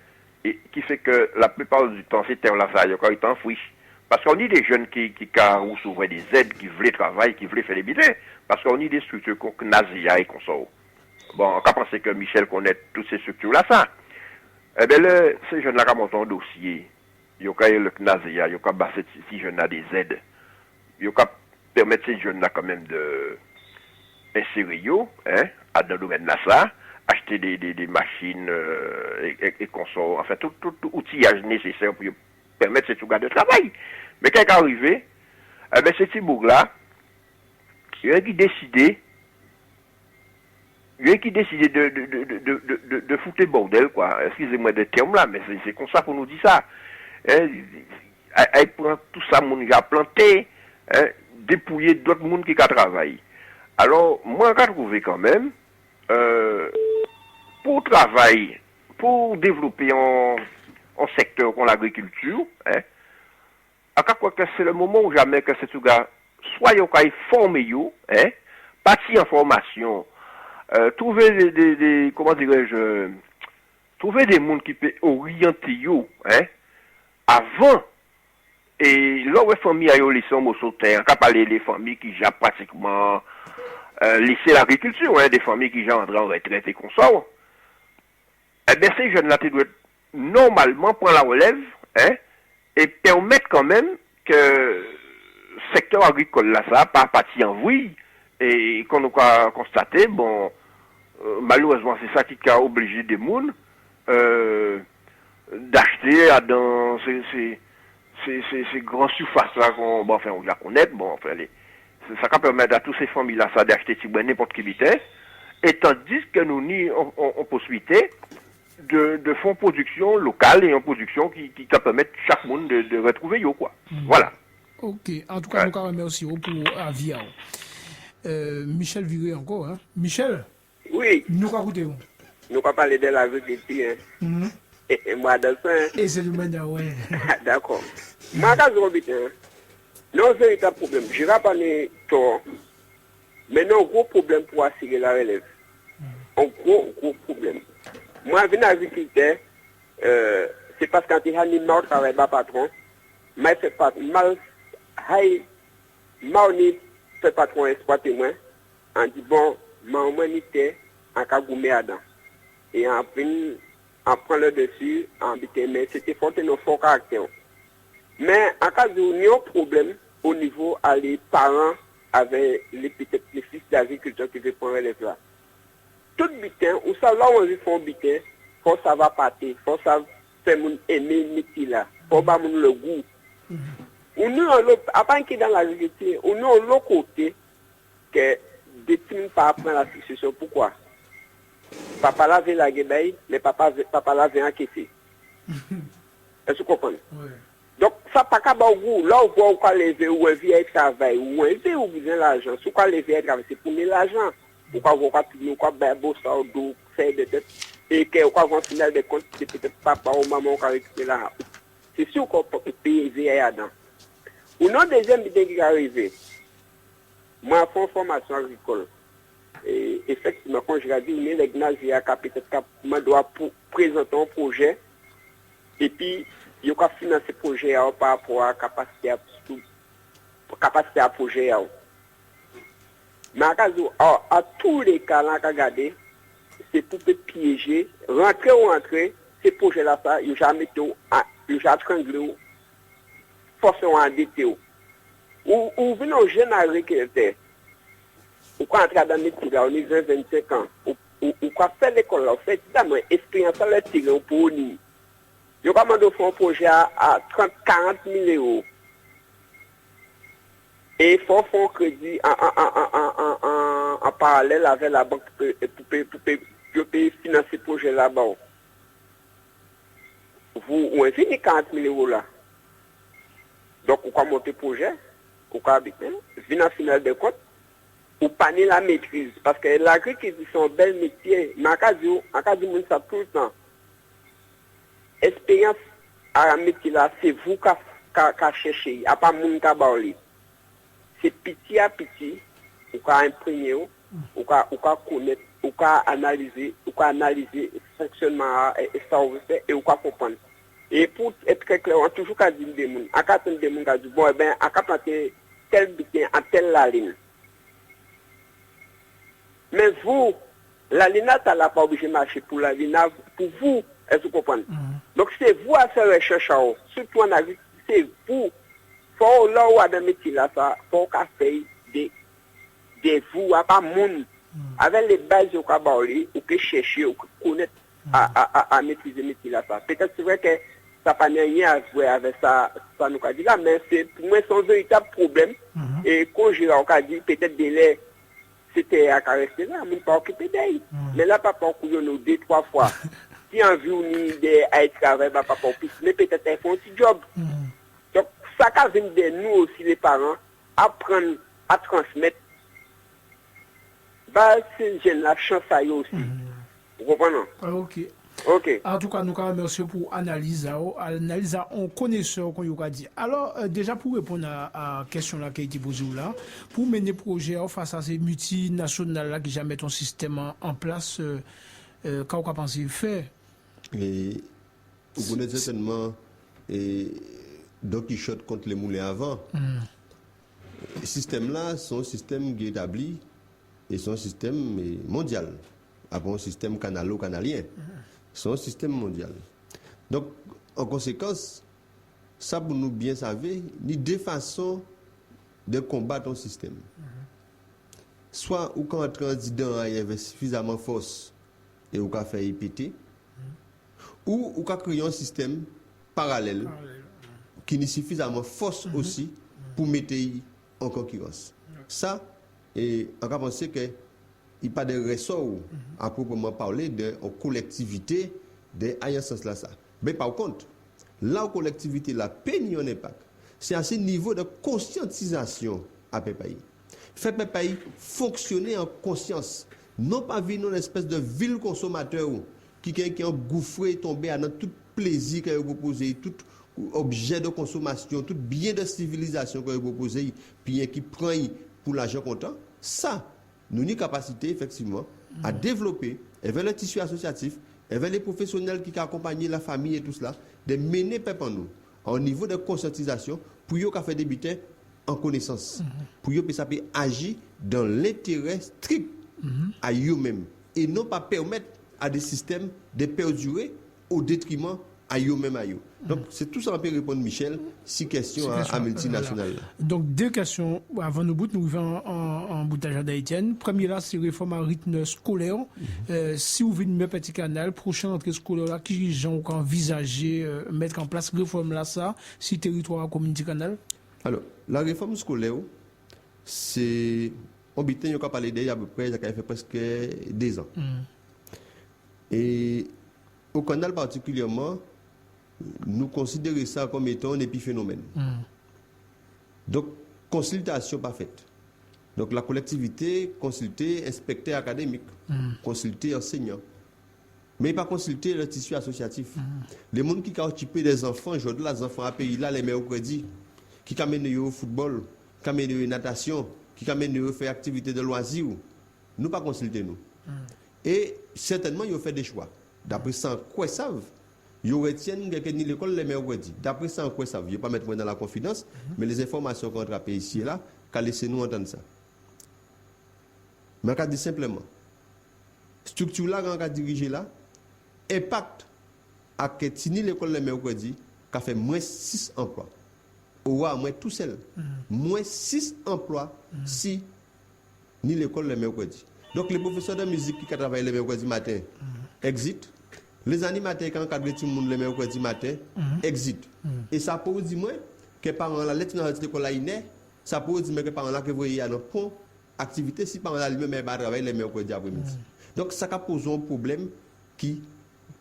Et qui fait que la plupart du temps, ces terres-là, ça, ils ont enfouis. Parce qu'on est des jeunes qui reçoivent des aides, qui veulent travailler, qui veulent faire des bidets. Parce qu'on est des structures comme Nazia et qu'on sort. Bon, on peut penser que Michel connaît toutes ces structures-là, ça. Eh bien, ces jeunes-là, qui montent un dossier, ils ont le Nazia, ils ont basé ces jeunes-là des aides. Ils ont permettre ces jeunes-là quand même de insérer dans le domaine de ça, acheter des machines et consorts, enfin tout outillage nécessaire pour permettre ces gens de travail. Mais quand il est arrivé, eh bien, ces petits bougs-là, il y a un qui décidait de foutre le bordel, quoi. Excusez-moi de terme là, mais c'est comme ça qu'on nous dit ça. Elle prend tout ça, mon gars planté, dépouiller d'autres monde qui travaillent. Alors, moi, j'ai trouvé quand même, pour travailler, pour développer un secteur comme l'agriculture, à chaque fois que c'est le moment où jamais que ces gars, soit ils ont formé, partir en formation, trouver des comment dirais-je, trouver des monde qui peut orienter avant. Et là où les familles ont laissé un mot sur terre, on parler des familles qui ont pratiquement laissé l'agriculture, des familles qui ont entré en retraite et qu'on sort. Eh bien, ces jeunes-là, ils doivent normalement prendre la relève, et permettre quand même que le secteur agricole, là, ça n'a pas parti en vrille. Et qu'on a constaté, bon, malheureusement, c'est ça qui a obligé des gens d'acheter dans ces grandes surfaces-là, on la connaît, ça peut permettre à toutes ces familles-là ça d'acheter n'importe qui vitesse, et tandis que nous avons en possibilité de fonds de production locale et en production qui permettre chaque monde de retrouver quoi. Voilà. Ok, en tout cas, nous remercions pour l'avis. Michel Viré encore, hein? Michel? Oui. Nous écoutons. Nous allons parler de l'agriculture. Et moi, dans ça. Et c'est le même, ouais. D'accord. Moi, quand je non, véritable problème. Je ne vais pas parler tort, mais non, gros problème pour assurer la relève. Un gros problème. Moi, je viens d'agriculteur, c'est parce que quand il y a un animal qui travaille pas patron, mais c'est pas mal, fait patron exploiter moi, on dit bon, maman n'était en cagoumé à dents. Et on prend le dessus, on dit mais c'était fort caractère. Mais en cas de problème au niveau à les parents avec les fils d'agriculteurs qui veulent prendre les plats. Tout bitin, ou ça là où on veut faire bitin, faut ça va partir, faut ça faire mon aimer métier là, faut pas mon le goût. Ou nous après qui dans l'agriculture, ou nous l'autre côté que des petits pas apprendre la succession. Pourquoi? Papa là veut la guébaille, mais papa là veut encaisser. Est-ce que vous comprenez? Oui. Donc, ça pas qu'à goût. Là, on voit qu'on lever ou un vieux travail, ou un vieux ou besoin l'argent. Si on lever travail, c'est pour l'argent. Pourquoi on va payer, on va faire beau ça, conseil de tête et qu'au final des comptes, c'est peut-être papa ou maman qui a récupéré là. C'est sûr qu'on peut payer là-dedans. Ou non, deuxième idée qui est arrivée, moi, je fais une formation agricole. Et effectivement, quand je dit, les gymnasies, peut-être que doit présenter un projet et puis il y a financer le projet par rapport à la capacité à projet. Mais à tous les cas, là, regardez, c'est pour piéger, rentrer, ces projets-là, ils n'ont jamais tranglé, forcément endetté. Ou venez aux jeunes agriculteurs, ou quand entrer dans le métier, là, on est 20-25 ans, ou quand faire l'école, là, on fait évidemment, expérience à l'intérieur pour nous. Ils ont commandé faire un projet à 30-40 000 euros. Et il faut faire un crédit en parallèle avec la banque pour financer ce projet là-bas. Vous avez 40 000 euros là. Donc, vous pouvez monter le projet, vous pouvez habiter, venir en finale de compte, ou pas la maîtrise. Parce que l'agriculture, c'est un bel métier. Mais en cas de ça tout le temps. Expérience à la métier là, c'est vous qui cherchez, à pas moun qui baoli. C'est petit à petit, vous pouvez imprégner, vous pouvez connaître, vous pouvez analyser le fonctionnement et ça vous fait et vous pouvez comprendre. Et pour être très clair, on toujours qu'à dire des gens, à quand des gens qui disent bon, eh bien, à quand planter tel butin à telle la ligne. Mais vous, la ligne n'a pas obligé de marcher pour la ligne, pour vous, est-ce que vous comprenez? Donc c'est vous à faire recherche, surtout en agriculture, c'est vous. Faut là où à dans métier là, ça, faut qu'à faire des vous, à pas monde, avec les bases au cabaret, ou que chercher, ou que connaître à maîtriser le métier là, ça. Peut-être c'est vrai que ça n'a pas rien à voir avec ça nous a dit là, mais c'est pour moi c'est un véritable problème. Et quand j'ai dit peut-être délai, c'était à caresser là, mais pas occupé d'elle. Mais là, papa, on couille nous 2-3 fois. Si on veut à travailler, papa, mais peut-être elle fait un petit job. Donc, ça qu'a venu de nous aussi, les parents, apprendre à transmettre. Bah, ces jeunes-là, chance à eux aussi. Vous comprenez? Ok. Ok. En tout cas, nous remercions pour l'analyse en connaisseur qu'on y a dit. Alors, déjà pour répondre à la question là qui a été posée là, pour mener projet face à ces multinationales là qui jamais mettent un système en place, quand on pense faire. Et vous connaissez certainement Don Quichotte contre les moulins avant. Ce système-là, c'est un système qui est établi et c'est un système mondial. Après un système canalo-canalien. C'est un système mondial. Donc, en conséquence, ça pour nous bien savoir, il y a deux façons de combattre un système. Soit ou quand un candidat avait suffisamment de force et ou qu'a fait péter, ou qu'a créé un système parallèle qui n'a suffisamment de force aussi pour mettre en concurrence. Ça, et on va penser que il n'y a pas de ressort à proprement parler de collectivité de ailleurs sens là ça. Mais par contre, la collectivité la peine un impact. C'est à ce niveau de conscientisation à pays. Fait pays fonctionner en conscience, non pas vivre une espèce de ville consommateur qui est engouffré tombé à tout plaisir qu'il a proposé, tout objet de consommation, tout bien de civilisation qu'il a proposé, puis qui prend pour l'argent comptant. Ça, nous avons une capacité, effectivement, à développer, avec le tissu associatif, avec les professionnels qui accompagnent la famille et tout cela, de mener peuple en nous, au niveau de conscientisation, pour qu'ils fassent des butins en connaissance, pour qu'ils puissent agir dans l'intérêt strict à eux-mêmes, et non pas permettre à des systèmes de perdurer au détriment à eux-mêmes à eux. Donc, c'est tout ça qu'on peut répondre, Michel, si question à multinationale. Donc, deux questions avant nous bout, nous vivons en boutage d'Haïtienne. Premier là, c'est réforme à rythme scolaire. Si vous venez de mettre petit canal, prochaine entrée scolaire là, qui gens ont envisagé mettre en place réforme là, ça, si territoire communauté canal? Alors, la réforme scolaire, c'est. On a parlé d'elle à peu près, ça fait presque 2 ans. Et au canal particulièrement, nous considérons ça comme étant un épiphénomène. Donc, consultation pas faite. Donc, la collectivité consulter inspecteur académique, consulter enseignant, Mais il pas consulter le tissu associatif. Les gens qui ont occupé des enfants, aujourd'hui, les enfants à pays là, les mercredis, qui amènent au football, qui amènent à la natation, qui amènent à faire activité de loisirs, nous pas consulter nous. Et certainement, ils ont fait des choix. D'après ça, quoi ils savent, ils retiennent que ni l'école les mercredis. D'après ça, quoi ils savent, je ne vais pas mettre dans la confidence, mais les informations qu'on a ici et là, qu'à laisser nous entendre ça. Mais on dit simplement, structure là, on a dirigé là, impact à que ni l'école les mercredis, qui fait moins 6 emplois. Ou à moins tout seul. Moins 6 emplois si ni l'école les mercredis. Donc les professeurs de musique qui travaillent les mercredis matin, exit. Les animateurs qui encadrent tout le monde les mercredis matin, exit. Et ça peut dire moi que parents la lettre dans l'école là il ça peut dire que les parents là que vous voyez à nos ponts activité si parents là lui-même va travailler les mercredis après-midi. Donc ça pose un problème qui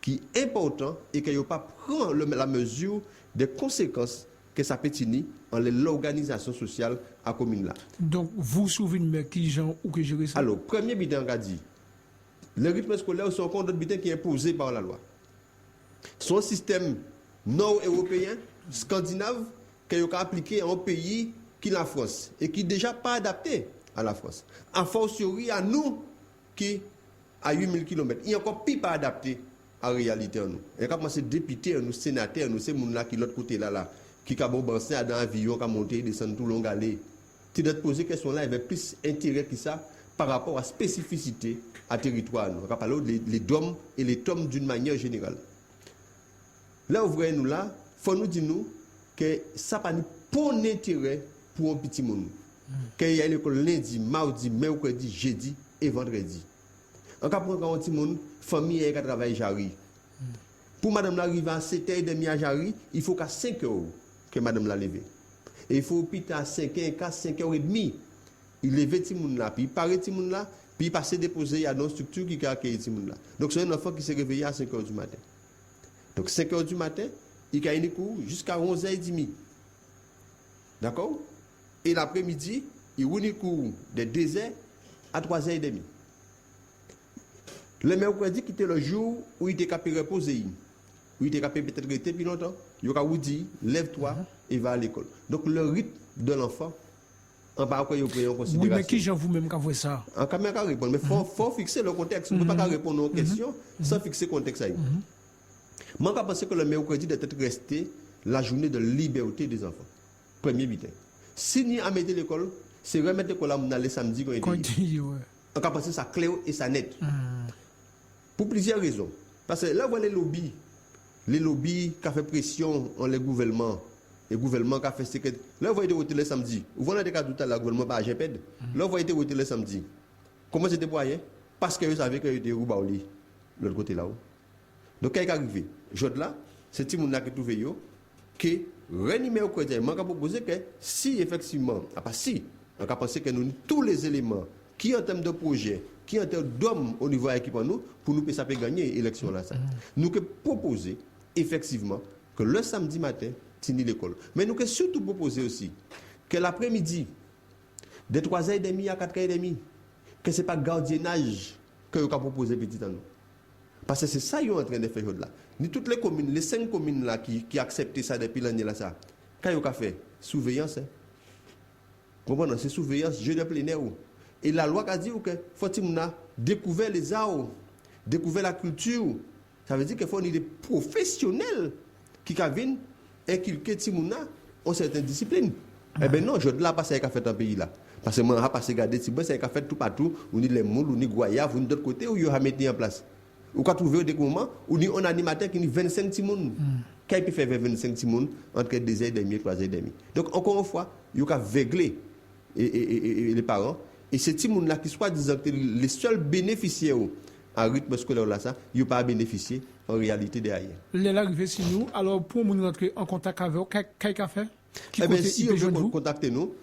est important et qu'il ne faut pas prendre la mesure des conséquences que ça peut tenir en l'organisation sociale à la commune là. Donc vous souvenez qui gens ou que gérer ça? Alors, premier bilan qu'a dit, le rythme scolaire sont encore d'autres bitins qui est imposé par la loi. Son système nord-européen, scandinave, qui est appliqué en un pays qui est la France et qui n'est déjà pas adapté à la France. En fortiori à nous qui à 8000 km, il est encore plus pas adapté à la réalité. Nous. Et quand c'est député, nous sénateurs, nous c'est gens là qui l'autre côté là, qui a bombardé dans l'avion, qui a monté et descendu tout long aller. Tu dois te poser cette question là, il y avait plus intérêt que ça par rapport à la spécificité à territoire. On va parler les DOM et les TOM d'une manière générale. Là, ouvrez nous là, il faut nous dire nous que ça n'a pas bon intérêt pour un petit monde. Qu'il y a l'école lundi, mardi, mercredi, jeudi et vendredi. En cas pour un petit monde, famille qui travaille Jarry. Pour madame l'arrivée à 7h30 à Jarry, il faut qu'à 5h que madame la lève. Et il faut piter à 5h, 5h30. Il lève petit monde là, puis il paraît petit monde là, puis il passe déposer à une structure qui a accueilli petit monde là. Donc c'est un enfant qui s'est réveillé à 5h du matin. Donc 5h du matin, il a une cours jusqu'à 11h30. D'accord? Et l'après-midi, il a une cours de 2h à 3h30. Le mercredi, qui était le jour où il était capable de reposer, où il était capable peut-être de rester plus longtemps, il a dit, lève-toi et va à l'école. Donc le rythme de l'enfant, en parlant de en considération. Oui, mais qui j'en vous-même qui fait ça? En caméra répondre, mais il faut fixer le contexte. On ne peut pas répondre aux questions sans fixer le contexte. Moi, je pense que le mercredi doit être resté la journée de liberté des enfants. Premier bitin. Si nous avons mis l'école, c'est remettre l'école à le samedi quand il est. On peut penser ça clair et ça net. Pour plusieurs raisons. Parce que là, vous voyez les lobbies qui ont fait pression en les gouvernements. Les gouvernements qui ont fait sécurité. Là, vous voyez le samedi. Vous voyez des cas tout à l'heure, le gouvernement pas GPED. Là, vous voyez le samedi. Comment c'était pour rien? Parce que vous savez qu'il y a des roues de l'autre côté là-haut. Donc, qu'est-ce qui est arrivé? Aujourd'hui là, c'est petit monde qui trouve que réanimer au quotidien. Je propose que si effectivement, on a pensé que nous tous les éléments qui en termes de projet, qui en termes d'hommes au niveau de l'équipe nous, pour nous ça peut gagner l'élection là. Nous que proposer effectivement que le samedi matin, tini l'école. Mais nous que surtout proposer aussi que l'après-midi, de 3h30 à 4h30, que ce n'est pas gardiennage que vous avez proposé petit à nous. Parce que c'est ça qu'ils sont en train de faire là. Ni toutes les communes, les 5 communes là qui acceptent ça depuis l'année là ça. Quand ils ont fait surveillance, comprenez, c'est surveillance, jeu de plein air. Et la loi a dit que faut découvrir les arts, découvrir la culture. Ça veut dire qu'il faut des professionnels qui viennent inculquer Timouna en certaines disciplines. Eh bien non, je ne l'ai pas fait dans le pays là. Parce que moi, je n'ai pas regardé Timouna, c'est fait tout partout, où ni les moules, ou ni Goyave, ou ni d'autre côté, où il y a mis en place. Ou quand trouver des moments où il y a un animateur qui a 25 timons. Qui peut faire 25 timons entre 2h30 et 3h30. Donc, encore une fois, il y a veugler les parents. Et ces timons-là qui soient les seuls bénéficiaires en rythme scolaire, là, ça, ils n'ont pas bénéficié en réalité derrière. L'arrivée sur nous, alors pour nous rentrer en contact avec vous, qu'est-ce qu'on fait? Eh bien, si vous voulez contacter nous,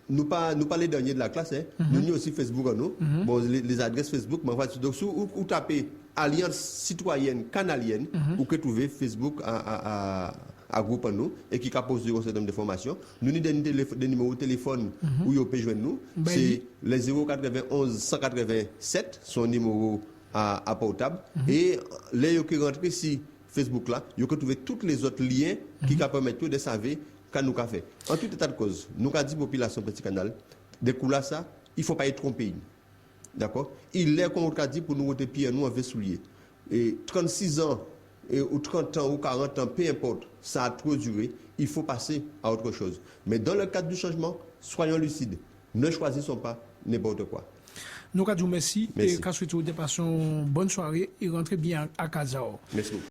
nous pas les derniers de la classe, nous avons aussi Facebook en nous. Bon, les adresses Facebook, mais en fait, donc, si vous tapez Alliance citoyenne canalienne, vous pouvez trouver Facebook à groupe en nous et qui a posé un certain nombre de formations. Nous avons des numéros de téléphone où vous pouvez joindre nous. C'est les 091 187, son numéro à portable. Et là, ils ont rentré ici Facebook là, ils ont trouvé tous les autres liens qui permettent de savoir ce nous avons fait. En tout état de cause, nous avons dit population Petit Canal, des coups là, ça, il ne faut pas être trompé. D'accord? Il est, comme on a dit, pour nous mettre pieds, nous, en soulier. Et 36 ans, ou 30 ans, ou 40 ans, peu importe, ça a trop duré, il faut passer à autre chose. Mais dans le cadre du changement, soyons lucides. Ne choisissons pas n'importe quoi. Nous avons dit merci. Et quand vous passez une bonne soirée et rentrez bien à Kazao. Merci beaucoup.